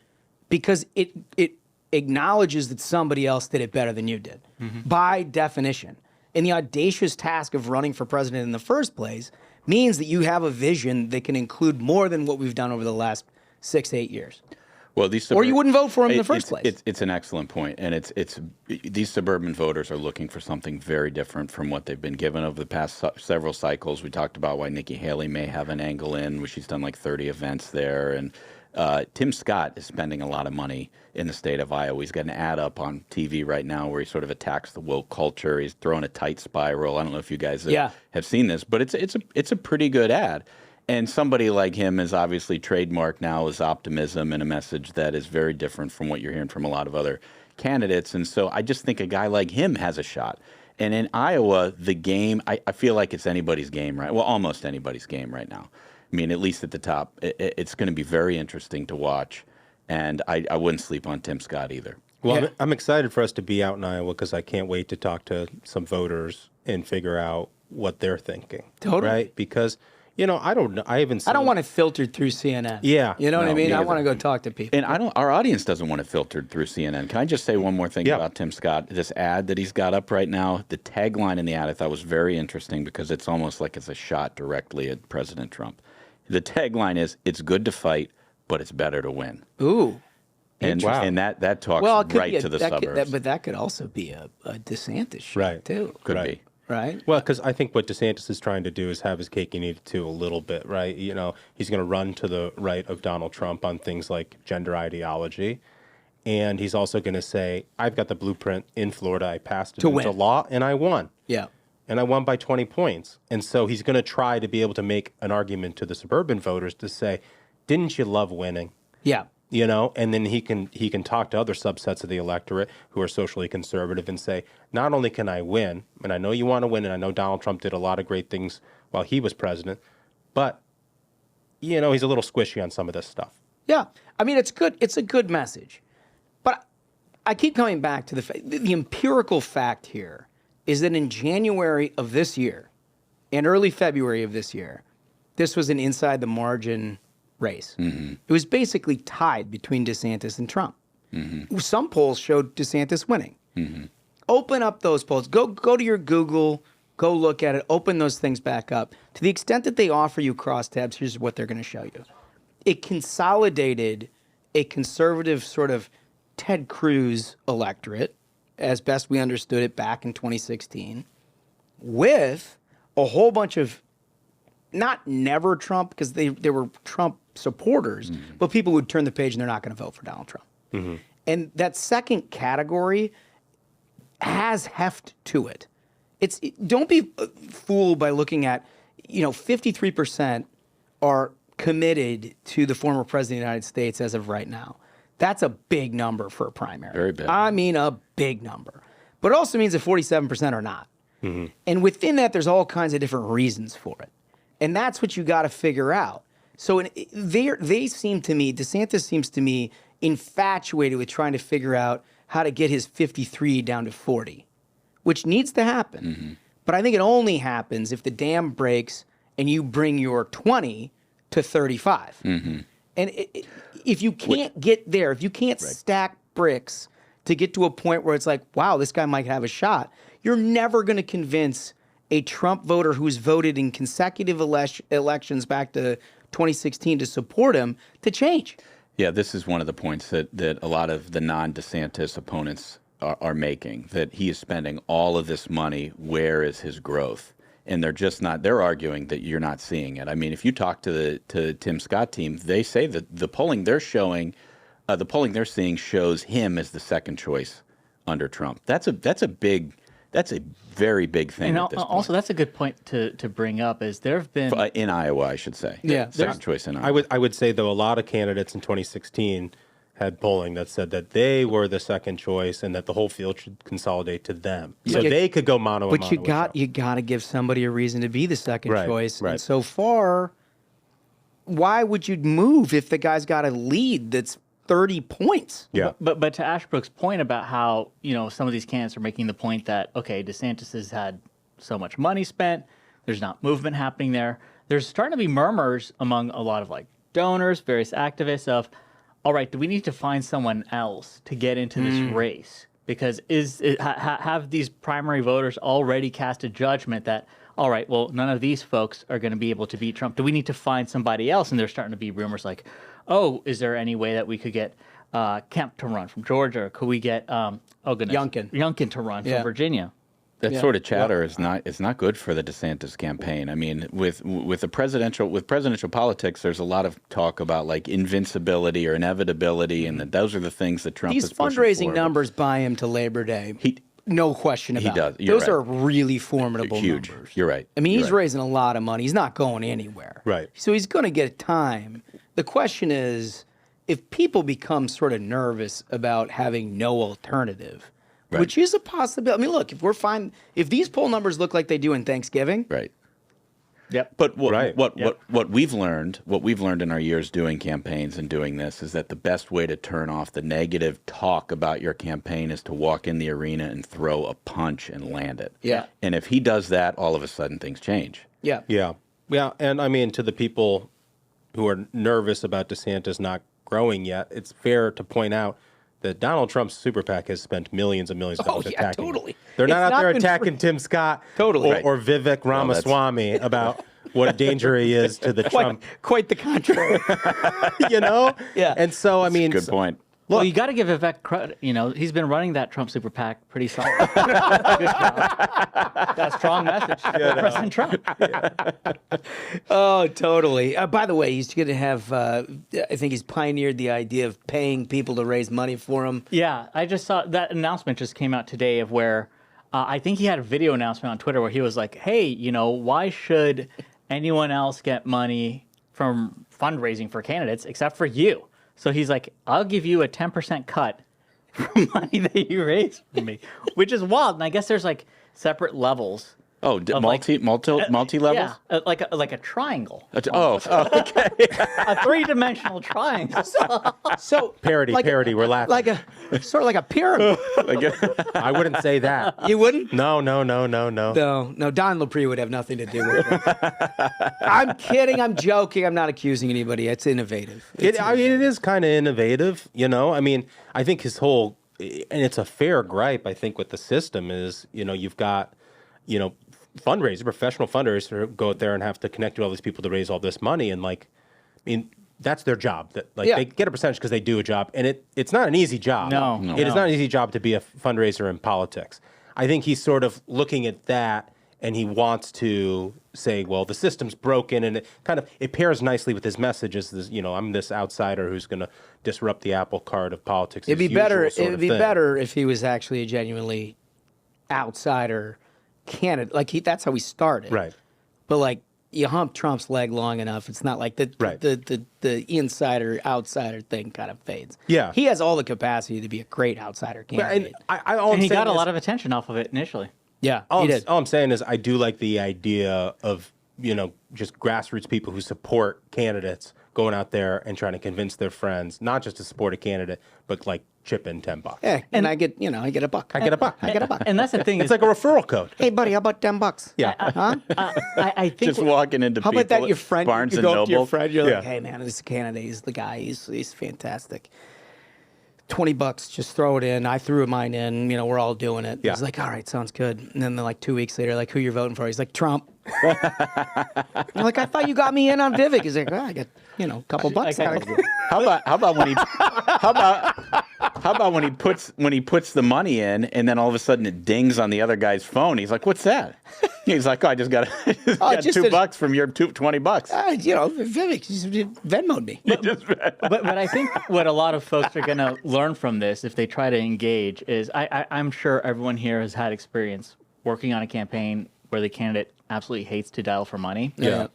because it acknowledges that somebody else did it better than you did by definition. And the audacious task of running for president in the first place means that you have a vision that can include more than what we've done over the last 6-8 years. Well, or you wouldn't vote for him in the first place. It's an excellent point, and these suburban voters are looking for something very different from what they've been given over the past several cycles. We talked about why Nikki Haley may have an angle in, where she's done like 30 events there, and Tim Scott is spending a lot of money in the state of Iowa. He's got an ad up on TV right now where he sort of attacks the woke culture. He's throwing a tight spiral. I don't know if you guys have seen this, but it's a pretty good ad. And somebody like him is obviously trademarked now as optimism and a message that is very different from what you're hearing from a lot of other candidates. And so I just think a guy like him has a shot. And in Iowa, the game, I feel like it's anybody's game, right? Well, almost anybody's game right now. I mean, at least at the top, it's going to be very interesting to watch. And I wouldn't sleep on Tim Scott either. Well, I'm excited for us to be out in Iowa because I can't wait to talk to some voters and figure out what they're thinking. Totally. Right? Because, you know, I don't know. I haven't seen... I don't want it filtered through CNN. Yeah. You know what I mean? I want to go talk to people. And our audience doesn't want it filtered through CNN. Can I just say one more thing about Tim Scott? This ad that he's got up right now, the tagline in the ad I thought was very interesting because it's almost like it's a shot directly at President Trump. The tagline is, "It's good to fight, but it's better to win." Ooh. And that talks right to the suburbs. But that could also be a DeSantis shot, too. Could be. Right? Well, because I think what DeSantis is trying to do is have his cake and eat it too a little bit, right? You know, he's going to run to the right of Donald Trump on things like gender ideology. And he's also going to say, I've got the blueprint in Florida. I passed it into law, and I won. Yeah. And I won by 20 points. And so he's going to try to be able to make an argument to the suburban voters to say, didn't you love winning? Yeah. You know, and then he can talk to other subsets of the electorate who are socially conservative and say, not only can I win, and I know you want to win, and I know Donald Trump did a lot of great things while he was president, but, you know, he's a little squishy on some of this stuff. Yeah. I mean, it's good. It's a good message. But I keep coming back to the empirical fact here is that in January of this year and early February of this year, this was an inside the margin race. It was basically tied between DeSantis and Trump. Some polls showed DeSantis winning. Open up those polls. Go to your Google. Go look at it. Open those things back up. To the extent that they offer you crosstabs, here's what they're going to show you. It consolidated a conservative sort of Ted Cruz electorate, as best we understood it back in 2016, with a whole bunch of not never Trump, because they were Trump supporters, but people who'd turn the page and they're not going to vote for Donald Trump. And that second category has heft to it. Don't be fooled by looking at, 53% are committed to the former president of the United States as of right now. That's a big number for a primary. Very big. I mean, a big number. But it also means that 47% are not. And within that, there's all kinds of different reasons for it. And that's what you got to figure out. So they seem to me, DeSantis seems to me infatuated with trying to figure out how to get his 53 down to 40, which needs to happen. But I think it only happens if the dam breaks and you bring your 20 to 35. And if you can't get there, if you can't stack bricks to get to a point where it's like, wow, this guy might have a shot, you're never going to convince a Trump voter who's voted in consecutive elections back to 2016 to support him to change. Yeah, this is one of the points that a lot of the non-DeSantis opponents are making, that he is spending all of this money. Where is his growth? And they're just not, they're arguing that you're not seeing it. I mean, if you talk to the Tim Scott team, they say that the polling they're showing, the polling they're seeing shows him as the second choice under Trump. That's a very big thing. And at this point. Also, that's a good point to bring up. Is there have been in Iowa, I should say. Yeah, second choice in Iowa. I would say though a lot of candidates in 2016 had polling that said that they were the second choice and that the whole field should consolidate to them, so they could go mano a mano. But you got to give somebody a reason to be the second choice. And so far, why would you move if the guy's got a lead that's 30 points. Yeah. But to Ashbrook's point about how, some of these candidates are making the point that, okay, DeSantis has had so much money spent, there's not movement happening there. There's starting to be murmurs among a lot of donors, various activists of, all right, do we need to find someone else to get into this race? Because have these primary voters already cast a judgment that, all right, well, none of these folks are going to be able to beat Trump. Do we need to find somebody else? And there's starting to be rumors like, oh, is there any way that we could get Kemp to run from Georgia? Or could we get Youngkin to run from Virginia? That sort of chatter is not good for the DeSantis campaign. I mean, with presidential politics, there's a lot of talk about invincibility or inevitability, and that those are the things that Trump is pushing fundraising numbers buy him to Labor Day. No question about it. He does. Those are really formidable huge numbers. You're right. I mean, he's raising a lot of money. He's not going anywhere. Right. So he's going to get time. The question is, if people become sort of nervous about having no alternative, which is a possibility. I mean, look, if these poll numbers look like they do in Thanksgiving, right? Yep. But what we've learned in our years doing campaigns and doing this is that the best way to turn off the negative talk about your campaign is to walk in the arena and throw a punch and land it. Yeah. And if he does that, all of a sudden things change. Yeah. Yeah. Yeah. And I mean, to the people who are nervous about DeSantis not growing yet, it's fair to point out that Donald Trump's super PAC has spent millions and millions of dollars attacking. Totally. They're not out there been attacking Tim Scott or Vivek Ramaswamy about what a danger he is to the Trump. Quite the contrary. Yeah. And so, I mean, good point. Well, you got to give Vivek credit. He's been running that Trump super PAC pretty solid. Good job. That strong message to President Trump. Oh, totally. By the way, he's going to have, I think he's pioneered the idea of paying people to raise money for him. Yeah, I just saw that announcement just came out today of where I think he had a video announcement on Twitter where he was like, hey, why should anyone else get money from fundraising for candidates except for you? So he's like, I'll give you a 10% cut from money that you raise for me, which is wild. And I guess there's separate levels. Oh, multi levels? Yeah, like a triangle. Okay. A three-dimensional triangle. So parody. We're laughing. Sort of like a pyramid. I wouldn't say that. You wouldn't? No. No, Don Lepre would have nothing to do with it. I'm kidding. I'm joking. I'm not accusing anybody. It's innovative. It is kind of innovative, I mean, I think his whole, and it's a fair gripe, I think, with the system is, you've got, professional fundraisers go out there and have to connect with all these people to raise all this money. And that's their job. They get a percentage because they do a job. And it's not an easy job. No. It is not an easy job to be a fundraiser in politics. I think he's sort of looking at that and he wants to say, well, the system's broken, and it pairs nicely with his message as this, I'm this outsider who's going to disrupt the apple cart of politics. It'd be better if he was actually a genuinely outsider candidate. That's how he started. Right. But you hump Trump's leg long enough, it's not like the insider outsider thing kind of fades. Yeah. He has all the capacity to be a great outsider candidate. And he got a lot of attention off of it initially. Yeah, all I'm saying is I do like the idea of, just grassroots people who support candidates going out there and trying to convince their friends, not just to support a candidate, but chip in $10. Yeah, and I get a buck. I get a buck. And that's the thing. It's like a referral code. Hey, buddy, how about $10? Yeah. Huh? I think just walking into how people about that your friend? Barnes you and go Noble. up to your friend, you're like, hey, man, this is candidate. He's the guy. He's fantastic. $20, just throw it in. I threw mine in. We're all doing it. Yeah. He's like, all right, sounds good. And then 2 weeks later, who you're voting for? He's like, Trump. I'm like, I thought you got me in on Vivek. He's like, I got a couple bucks. How about when he puts the money in and then all of a sudden it dings on the other guy's phone? He's like, what's that? He's like, I just got $2 from your $20. Vivek just Venmo'd me. But I think what a lot of folks are going to learn from this, if they try to engage, is I'm sure everyone here has had experience working on a campaign where the candidate absolutely hates to dial for money. Yeah.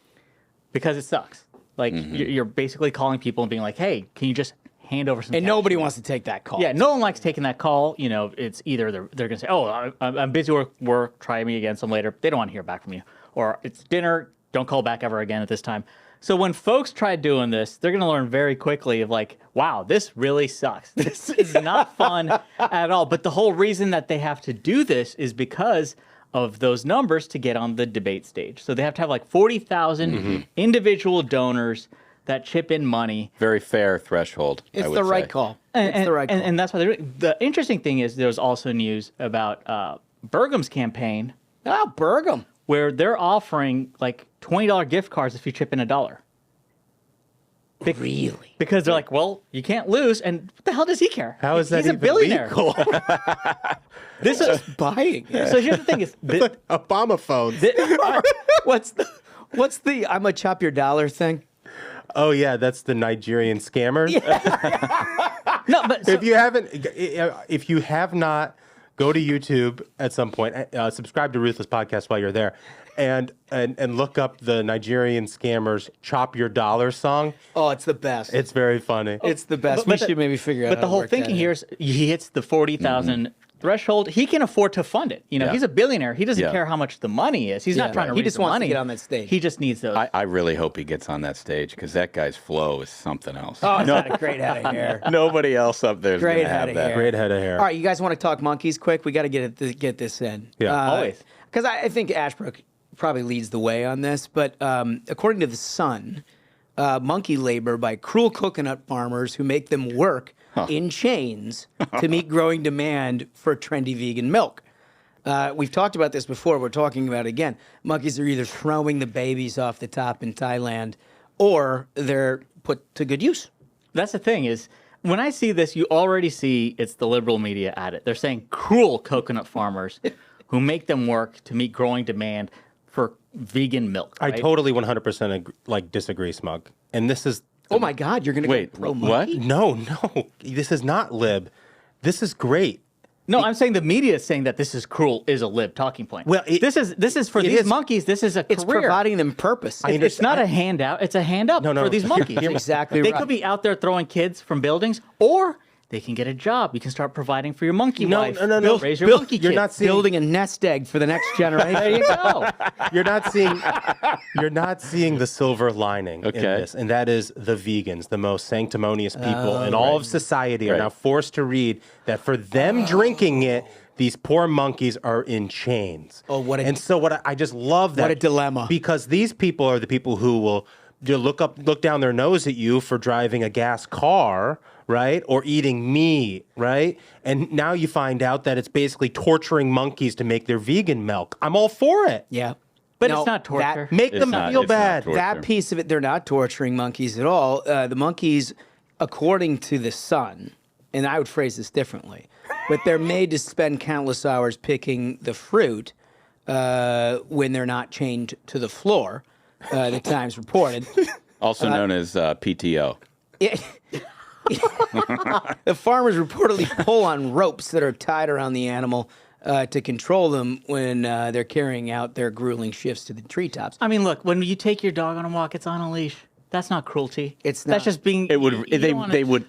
Because it sucks. You're basically calling people and being like, hey, can you just hand over some And cash? nobody wants to take that call. Yeah, no one likes taking that call. It's either they're going to say, oh, I'm busy with work, try me again some later. They don't want to hear back from you. Or it's dinner, don't call back ever again at this time. So when folks try doing this, they're going to learn very quickly of like, wow, this really sucks. This is not fun at all. But the whole reason that they have to do this is because of those numbers to get on the debate stage. So they have to have like 40,000 individual donors that chip in money. Very fair threshold. It's the right call. And, it's the right call. and that's why they're doing. The interesting thing is there was also news about Burgum's campaign. Oh, Burgum. Where they're offering like $20 gift cards if you chip in $1. Really? Because they're like, well, you can't lose, and what the hell does he care? How is that He's even a billionaire. legal? This is buying. So here's the thing: is Obama phones. What's the I'm gonna chop your dollar thing? Oh yeah, that's the Nigerian scammers. No, but if you have not, go to YouTube at some point. Subscribe to Ruthless Podcast while you're there, and look up the Nigerian scammers "Chop Your Dollar" song. Oh, it's the best. It's very funny. It's the best. We should maybe figure out. But the how to whole work thinking that here is he hits the 40,000 threshold. He can afford to fund it. You know, he's a billionaire. He doesn't care how much the money is. He's not trying to raise He just the wants money. to get on that stage. He just needs those. I really hope he gets on that stage because that guy's flow is something else. Oh, it's got a great head of hair. Nobody else up there is going Great to head have of that. hair. Great head of hair. All right, you guys want to talk monkeys quick? We got to get this in. Yeah, always. Because I think Ashbrook probably leads the way on this. But according to The Sun, monkey labor by cruel coconut farmers who make them work in chains to meet growing demand for trendy vegan milk. We've talked about this before. We're talking about it again. Monkeys are either throwing the babies off the top in Thailand or they're put to good use. That's the thing is, when I see this, you already see it's the liberal media at it. They're saying cruel coconut farmers who make them work to meet growing demand for vegan milk. I right? totally 100% disagree, Smug. And this is Oh my God, you're going to go pro monkey? No, this is not lib. This is great. No, I'm saying the media is saying that this is cruel is a lib talking point. Well, this is for these monkeys. This is a career. It's providing them purpose. It's not a handout. It's a hand up for these monkeys. You're exactly They right. could be out there throwing kids from buildings, or they can get a job. You can start providing for your monkey wife. No. Raise your monkey You're kids. not building a nest egg for the next generation. There you go. You're not seeing the silver lining in this, and that is the vegans, the most sanctimonious people in all of society, are now forced to read that for them drinking it, these poor monkeys are in chains. Oh, I just love that. What a dilemma. Because these people are the people who will look down their nose at you for driving a gas car, right? Or eating meat, right? And now you find out that it's basically torturing monkeys to make their vegan milk. I'm all for it. Yeah. But it's not torture. Make them feel bad. That piece of it, they're not torturing monkeys at all. The monkeys, according to The Sun, and I would phrase this differently, but they're made to spend countless hours picking the fruit when they're not chained to the floor, the Times reported. Also known as PTO. The farmers reportedly pull on ropes that are tied around the animal to control them when they're carrying out their grueling shifts to the treetops. I mean, look, when you take your dog on a walk, it's on a leash. That's not cruelty. It's That's not. just being. It would.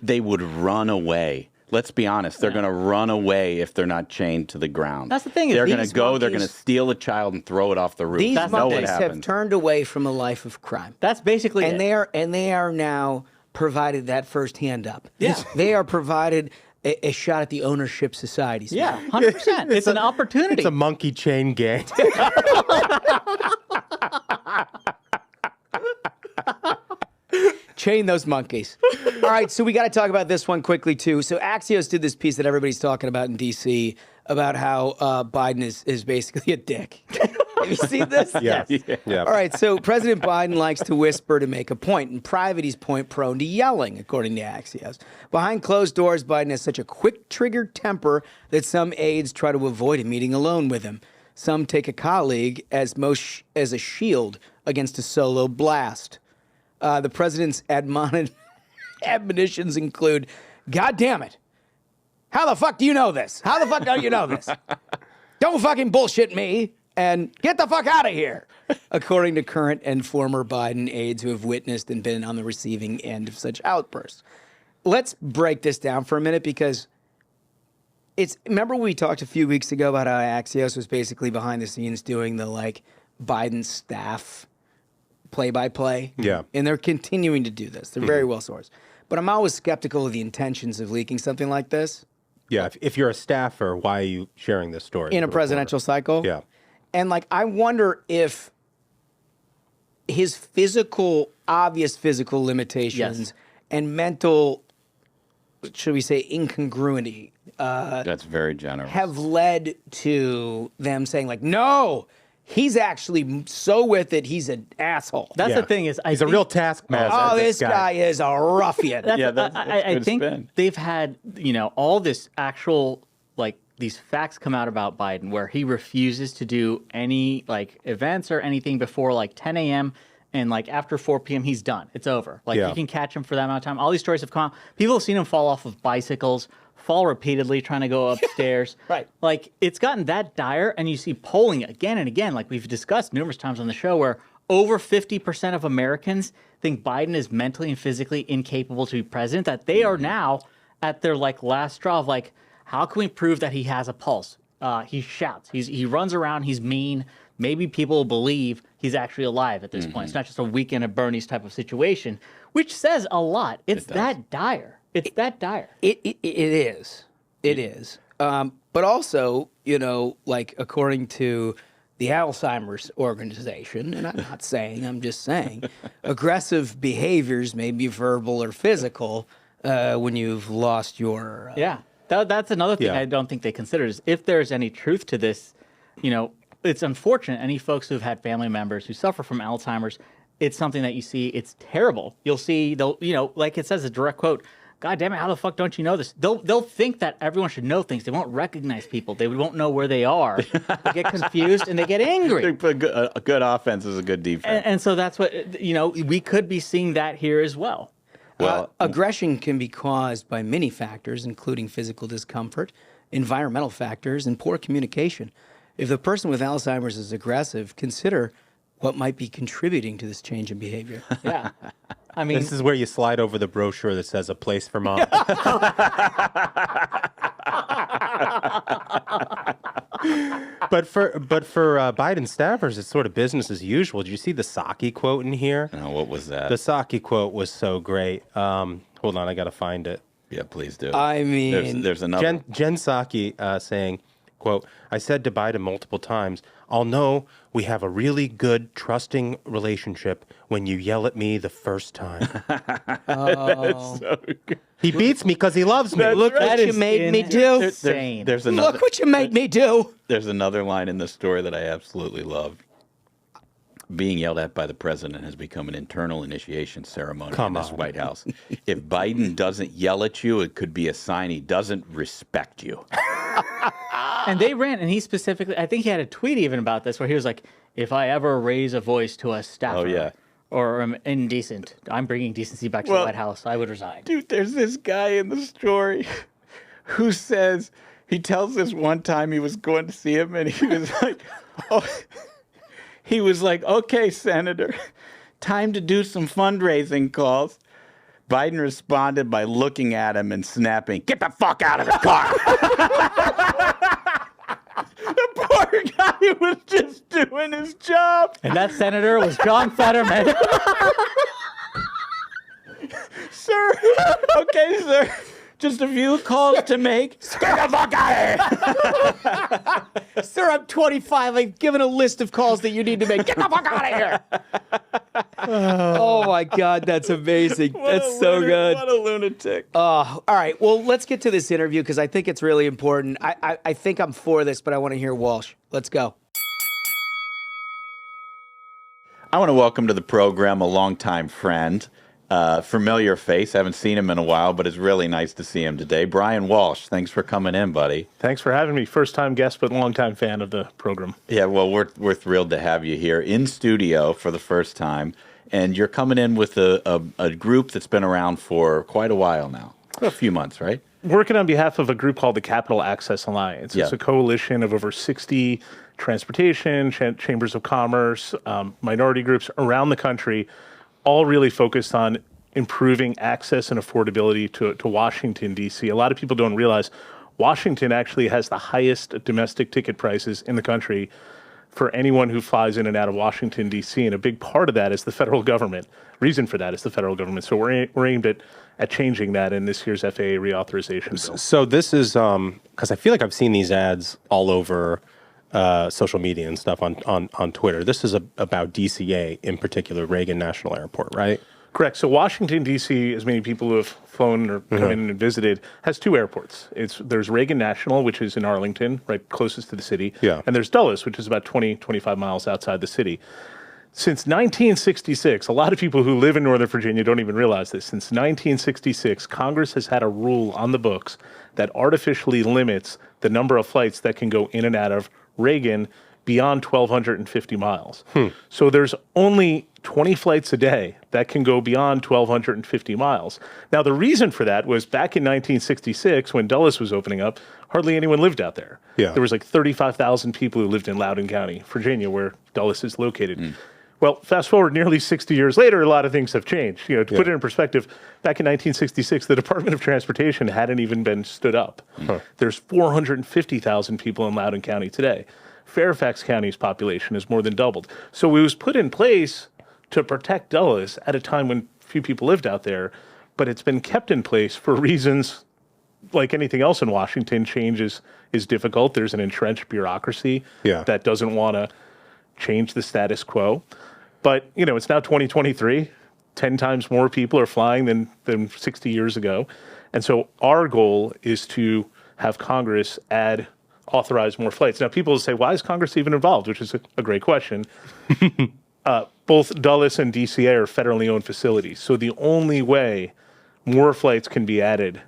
They would run away. Let's be honest. They're going to run away if they're not chained to the ground. That's the thing. They're going these to go. They're going to monkeys- steal a child and throw it off the roof. These That's know what monkeys have happens. turned away from a life of crime. That's basically and it. they are now provided that first hand up. Yeah. They are provided a shot at the ownership societies. Yeah, 100%. It's an opportunity. It's a monkey chain gang. Chain those monkeys. All right, so we got to talk about this one quickly, too. So Axios did this piece that everybody's talking about in D.C. about how Biden is basically a dick. Have you seen this? Yes. Yeah. All right, so President Biden likes to whisper to make a point. In private, he's point-prone to yelling, according to Axios. Behind closed doors, Biden has such a quick-triggered temper that some aides try to avoid a meeting alone with him. Some take a colleague as a shield against a solo blast. The president's admonitions include, God damn it. How the fuck do you know this? How the fuck do you know this? Don't fucking bullshit me and get the fuck out of here, according to current and former Biden aides who have witnessed and been on the receiving end of such outbursts. Let's break this down for a minute because remember we talked a few weeks ago about how Axios was basically behind the scenes doing the Biden staff play-by-play. Yeah. And they're continuing to do this. They're very well sourced. But I'm always skeptical of the intentions of leaking something like this. Yeah, if you're a staffer, why are you sharing this story? In a presidential cycle? Yeah. And like, I wonder if his obvious physical limitations and mental, should we say, incongruity. That's very generous. Have led to them saying like, no, he's actually so with it, he's an asshole. That's the thing is, he's a real taskmaster. Oh, this guy is a ruffian. I think they've had, all this actual, these facts come out about Biden where he refuses to do any, events or anything before, 10 a.m., and after 4 p.m. he's done. It's over. You can catch him for that amount of time. All these stories have come out. People have seen him fall off of bicycles, fall repeatedly trying to go upstairs. Right. It's gotten that dire, and you see polling again and again, like we've discussed numerous times on the show, where over 50% of Americans think Biden is mentally and physically incapable to be president, that they are now at their last straw of how can we prove that he has a pulse? He shouts. He runs around. He's mean. Maybe people will believe he's actually alive at this point. It's not just a weekend at Bernie's type of situation, which says a lot. It's that dire. It's that dire. It is. It is. But also, according to the Alzheimer's organization, and I'm not saying, I'm just saying, aggressive behaviors may be verbal or physical when you've lost your... That's another thing I don't think they consider is if there's any truth to this, it's unfortunate. Any folks who've had family members who suffer from Alzheimer's, it's something that you see. It's terrible. You'll see, like it says, a direct quote, God damn it, how the fuck don't you know this? They'll think that everyone should know things. They won't recognize people. They won't know where they are. They get confused and they get angry. A good offense is a good defense. And so that's what, we could be seeing that here as well. Well, aggression can be caused by many factors, including physical discomfort, environmental factors, and poor communication. If the person with Alzheimer's is aggressive, consider what might be contributing to this change in behavior. Yeah. I mean, this is where you slide over the brochure that says "A Place for Mom." But for Biden staffers, it's sort of business as usual. Did you see the Psaki quote in here? No, what was that? The Psaki quote was so great. Hold on, I got to find it. Yeah, please do. I mean, there's another. Jen Psaki saying, quote, I said to Biden multiple times, I'll know we have a really good, trusting relationship when you yell at me the first time. That's so good. He beats me because he loves me. Look what you made me do. There's another, Look what you made me do. There's another line in the story that I absolutely love. Being yelled at by the president has become an internal initiation ceremony in this White House. If Biden doesn't yell at you, it could be a sign he doesn't respect you. And they ran, and he specifically, I think he had a tweet even about this, where he was like, if I ever raise a voice to a staffer or am indecent, I'm bringing decency back to the White House, I would resign. Dude, there's this guy in the story who says, he tells us one time he was going to see him, and he was like, he was like, okay, Senator, time to do some fundraising calls. Biden responded by looking at him and snapping, get the fuck out of the car. The poor guy was just doing his job. And that senator was John Fetterman. Sir, okay, sir. Just a few calls to make. Get the fuck out of here! Sir, I'm 25. I've given a list of calls that you need to make. Get the fuck out of here! Oh my God, that's amazing. That's so good. What a lunatic. All right, well, let's get to this interview because I think it's really important. I think I'm for this, but I want to hear Walsh. Let's go. I want to welcome to the program a longtime friend. Familiar face. Haven't seen him in a while, but it's really nice to see him today. Brian Walsh, thanks for coming in, buddy. Thanks for having me. First-time guest, but longtime fan of the program. Yeah, well, we're thrilled to have you here in studio for the first time. And you're coming in with a group that's been around for quite a while now. A few months, right? Working on behalf of a group called the Capital Access Alliance. Yeah. It's a coalition of over 60 transportation, chambers of commerce, minority groups around the country, all really focused on improving access and affordability to Washington, D.C. A lot of people don't realize Washington actually has the highest domestic ticket prices in the country. for anyone who flies in and out of Washington, D.C., and a big part of that is the federal government. Reason for that is the federal government. So we're aimed at changing that in this year's FAA reauthorization bill. So this is, because I feel like I've seen these ads all over social media and stuff on Twitter. This is about DCA, in particular, Reagan National Airport, right? Correct. So Washington, D.C., as many people who have flown or come in and visited, has two airports. There's Reagan National, which is in Arlington, right closest to the city. Yeah. And there's Dulles, which is about 25 miles outside the city. Since 1966, a lot of people who live in Northern Virginia don't even realize this. Since 1966, Congress has had a rule on the books that artificially limits the number of flights that can go in and out of Reagan beyond 1,250 miles. So there's only 20 flights a day that can go beyond 1,250 miles. Now, the reason for that was back in 1966, when Dulles was opening up, hardly anyone lived out there. Yeah. There was like 35,000 people who lived in Loudoun County, Virginia, where Dulles is located. Well, fast forward nearly 60 years later, a lot of things have changed. To put it in perspective, back in 1966, the Department of Transportation hadn't even been stood up. There's 450,000 people in Loudoun County today. Fairfax County's population has more than doubled. So it was put in place to protect Dulles at a time when few people lived out there, but it's been kept in place for reasons like anything else in Washington. Change is difficult. There's an entrenched bureaucracy that doesn't want to change the status quo. But, it's now 2023. 10 times more people are flying than 60 years ago. And so our goal is to have Congress authorize more flights. Now, people say, why is Congress even involved? Which is a great question. Both Dulles and DCA are federally owned facilities. So the only way more flights can be added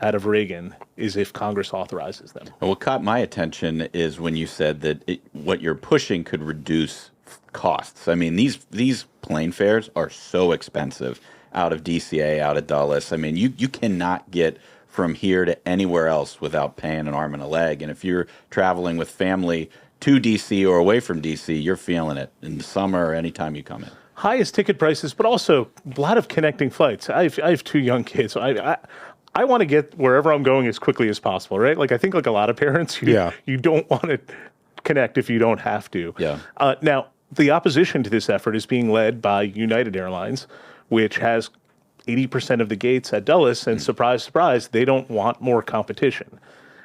out of Reagan is if Congress authorizes them. And what caught my attention is when you said that what you're pushing could reduce costs. I mean, these plane fares are so expensive out of DCA, out of Dulles. I mean, you cannot get from here to anywhere else without paying an arm and a leg. And if you're traveling with family to DC or away from DC, you're feeling it in the summer or anytime you come in. Highest ticket prices, but also a lot of connecting flights. I have two young kids. So I want to get wherever I'm going as quickly as possible, right? Like I think like a lot of parents, you don't want to connect if you don't have to. Yeah. Now, the opposition to this effort is being led by United Airlines, which has 80% of the gates at Dulles, and surprise, surprise, they don't want more competition.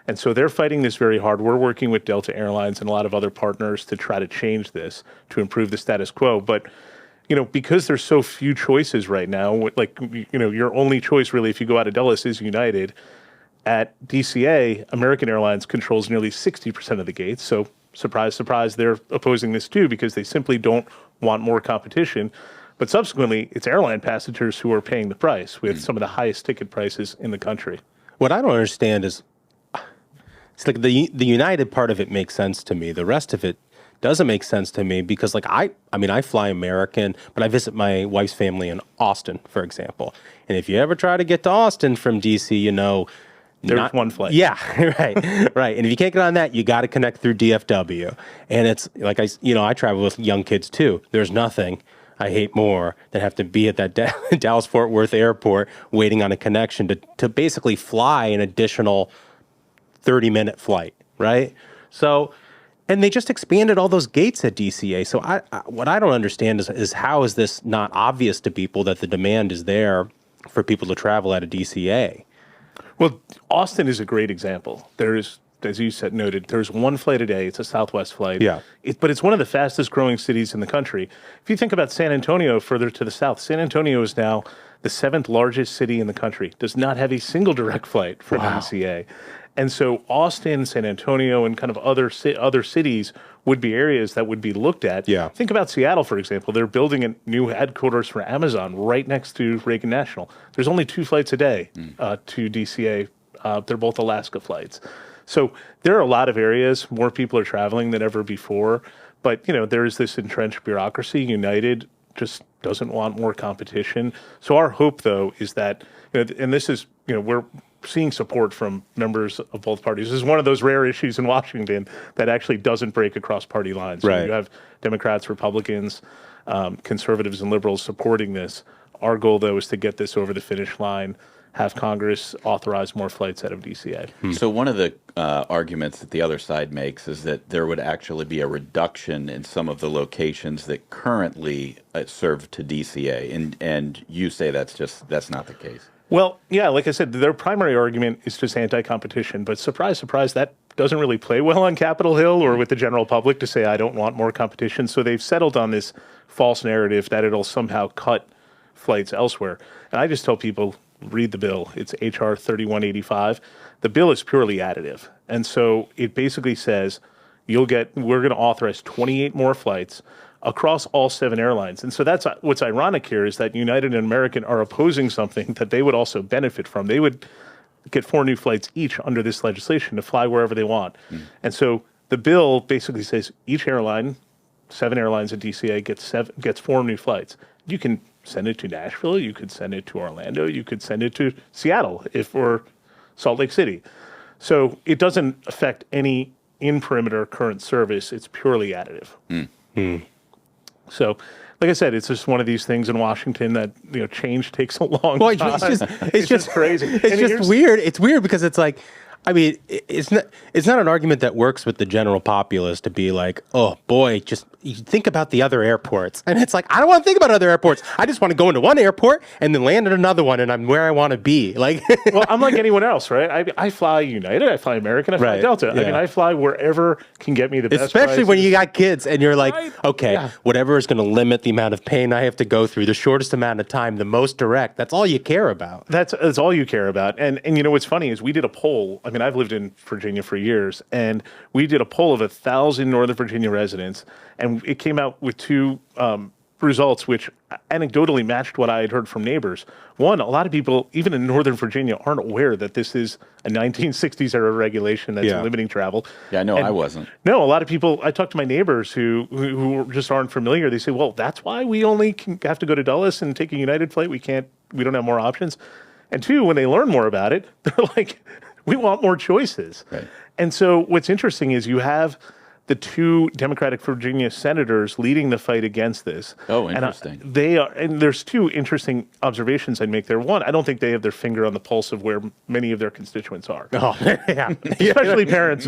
And so they're fighting this very hard. We're working with Delta Airlines and a lot of other partners to try to change this, to improve the status quo. But, because there's so few choices right now, your only choice really if you go out of Dulles is United. At DCA, American Airlines controls nearly 60% of the gates. So surprise, surprise, they're opposing this too because they simply don't want more competition. But subsequently, it's airline passengers who are paying the price with some of the highest ticket prices in the country. What I don't understand is, it's like the United part of it makes sense to me. The rest of it doesn't make sense to me because, I fly American, but I visit my wife's family in Austin, for example. And if you ever try to get to Austin from DC, there's one flight. Yeah, right. And if you can't get on that, you got to connect through DFW. And it's like I travel with young kids too. There's nothing I hate more than have to be at that Dallas-Fort Worth airport waiting on a connection to basically fly an additional 30-minute flight, right? So, and they just expanded all those gates at DCA. So what I don't understand is how is this not obvious to people that the demand is there for people to travel out of DCA? Well, Austin is a great example. There's, as you said, noted, there's one flight a day. It's a Southwest flight. Yeah. But it's one of the fastest growing cities in the country. If you think about San Antonio further to the south, San Antonio is now the 7th largest city in the country, does not have a single direct flight from DCA. And so Austin, San Antonio, and kind of other cities would be areas that would be looked at. Yeah. Think about Seattle, for example. They're building a new headquarters for Amazon right next to Reagan National. There's only 2 flights a day to DCA. They're both Alaska flights. So there are a lot of areas, more people are traveling than ever before. But, there is this entrenched bureaucracy. United just doesn't want more competition. So our hope, though, is that, and this is, we're seeing support from members of both parties. This is one of those rare issues in Washington that actually doesn't break across party lines. Right. So you have Democrats, Republicans, conservatives, and liberals supporting this. Our goal, though, is to get this over the finish line have Congress authorize more flights out of DCA. So one of the arguments that the other side makes is that there would actually be a reduction in some of the locations that currently serve to DCA, and you say that's not the case. Well, yeah, like I said, their primary argument is just anti-competition, but surprise, surprise, that doesn't really play well on Capitol Hill or with the general public to say, I don't want more competition. So they've settled on this false narrative that it'll somehow cut flights elsewhere. And I just tell people, read the bill. It's HR 3185. The bill is purely additive. And so it basically says we're going to authorize 28 more flights across all 7 airlines. And so that's what's ironic here is that United and American are opposing something that they would also benefit from. They would get 4 new flights each under this legislation to fly wherever they want. And so the bill basically says each airline, 7 airlines at DCA gets 4 new flights. You can send it to Nashville, you could send it to Orlando, you could send it to Seattle or Salt Lake City. So it doesn't affect any in-perimeter current service. It's purely additive. So, like I said, it's just one of these things in Washington that change takes a long time. It's just crazy. It's just weird. It's weird because it's like, I mean, it's not an argument that works with the general populace to be like, oh boy, just you think about the other airports. And it's like, I don't want to think about other airports. I just want to go into one airport and then land at another one and I'm where I want to be. Like, well, I'm like anyone else, right? I fly United, I fly American, I fly Delta. Yeah. I mean, I fly wherever can get me the best Especially prices. when you got kids and you're like, okay, whatever is going to limit the amount of pain I have to go through, the shortest amount of time, the most direct. That's all you care about. That's all you care about. And you know what's funny is we did a poll. I mean, I've lived in Virginia for years, and we did a poll of 1,000 Northern Virginia residents, and it came out with 2 results which anecdotally matched what I had heard from neighbors. One, a lot of people, even in Northern Virginia, aren't aware that this is a 1960s era regulation that's limiting travel. Yeah, no, I wasn't. No, a lot of people, I talked to my neighbors who just aren't familiar. They say, well, that's why we only have to go to Dulles and take a United flight. We don't have more options. And 2, when they learn more about it, they're like, we want more choices. Right. And so what's interesting is you have the 2 Democratic Virginia senators leading the fight against this. Oh, interesting. And there's 2 interesting observations I'd make there. One, I don't think they have their finger on the pulse of where many of their constituents are. Oh, yeah. Especially parents,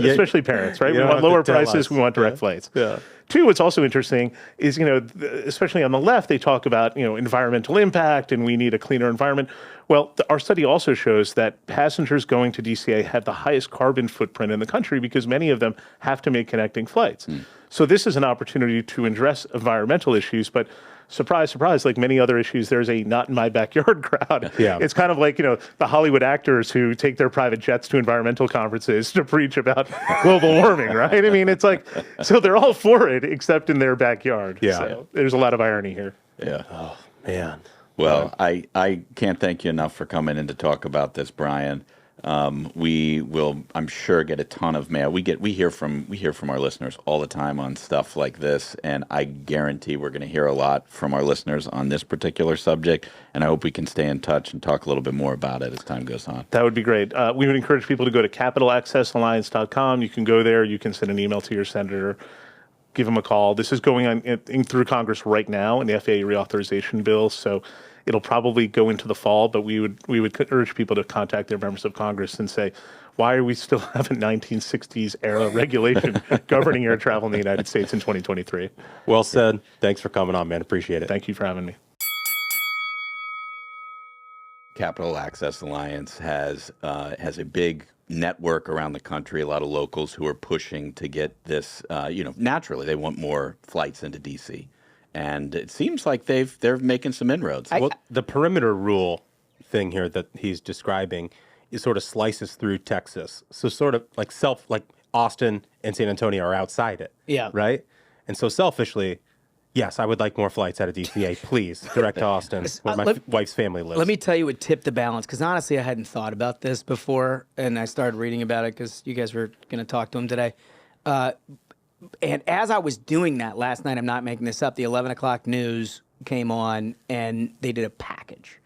right? We want lower prices, we want direct flights. Yeah. 2, what's also interesting is, especially on the left, they talk about, environmental impact and we need a cleaner environment. Well, our study also shows that passengers going to DCA have the highest carbon footprint in the country because many of them have to make connecting flights. So this is an opportunity to address environmental issues, but surprise, surprise, like many other issues, there's a not in my backyard crowd. Yeah. It's kind of like, the Hollywood actors who take their private jets to environmental conferences to preach about global warming, right? I mean, it's like, so they're all for it except in their backyard. Yeah. So there's a lot of irony here. Yeah. Oh, man. Well, I can't thank you enough for coming in to talk about this, Brian. We will, I'm sure, get a ton of mail. We hear from our listeners all the time on stuff like this, and I guarantee we're going to hear a lot from our listeners on this particular subject. And I hope we can stay in touch and talk a little bit more about it as time goes on. That would be great. We would encourage people to go to capitalaccessalliance.com. You can go there. You can send an email to your senator. Give them a call. This is going on through Congress right now in the FAA reauthorization bill, so it'll probably go into the fall. But we would urge people to contact their members of Congress and say, why are we still having 1960s era regulation governing air travel in the United States in 2023? Well said. Thanks for coming on, man. Appreciate it. Thank you for having me. Capital Access Alliance has a big network around the country, a lot of locals who are pushing to get this, naturally they want more flights into DC. And it seems like they're making some inroads. Well, the perimeter rule thing here that he's describing is sort of slices through Texas. So sort of like Austin and San Antonio are outside it. Yeah. Right? And so selfishly, yes, I would like more flights out of DCA, please, direct to Austin, where my wife's family lives. Let me tell you what tipped the balance, because honestly, I hadn't thought about this before, and I started reading about it because you guys were going to talk to him today. And as I was doing that last night, I'm not making this up, the 11 o'clock news came on, and they did a package.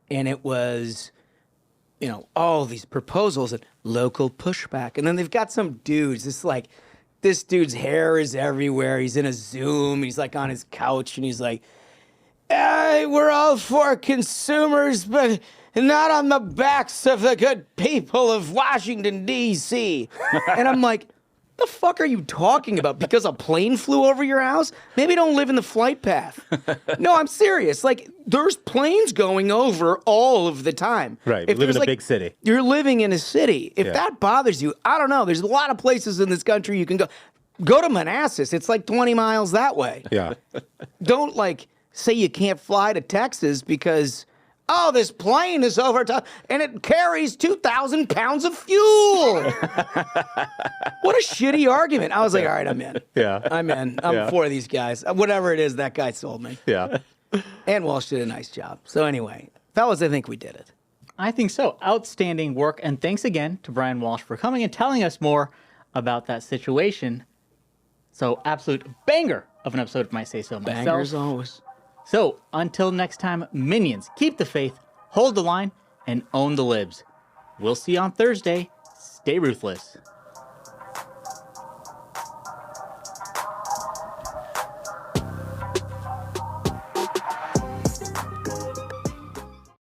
And it was, all these proposals and local pushback. And then they've got some dudes, this dude's hair is everywhere. He's in a Zoom. He's like on his couch and he's like, we're all for consumers, but not on the backs of the good people of Washington, D.C. And I'm like, the fuck are you talking about? Because a plane flew over your house? Maybe don't live in the flight path. No, I'm serious. Like, there's planes going over all of the time. Right. We live in a big city. You're living in a city. If that bothers you, I don't know. There's a lot of places in this country you can go. Go to Manassas. It's like 20 miles that way. Yeah. Don't, like, say you can't fly to Texas because, oh, this plane is over top and it carries 2,000 pounds of fuel. What a shitty argument. I was like, all right, I'm in. Yeah. I'm in. I'm for these guys. Whatever it is, that guy sold me. Yeah. And Walsh did a nice job. So anyway, fellas, I think we did it. I think so. Outstanding work. And thanks again to Brian Walsh for coming and telling us more about that situation. So absolute banger of an episode of My Say So myself. Bangers always. So until next time, minions, keep the faith, hold the line, and own the libs. We'll see you on Thursday. Stay ruthless.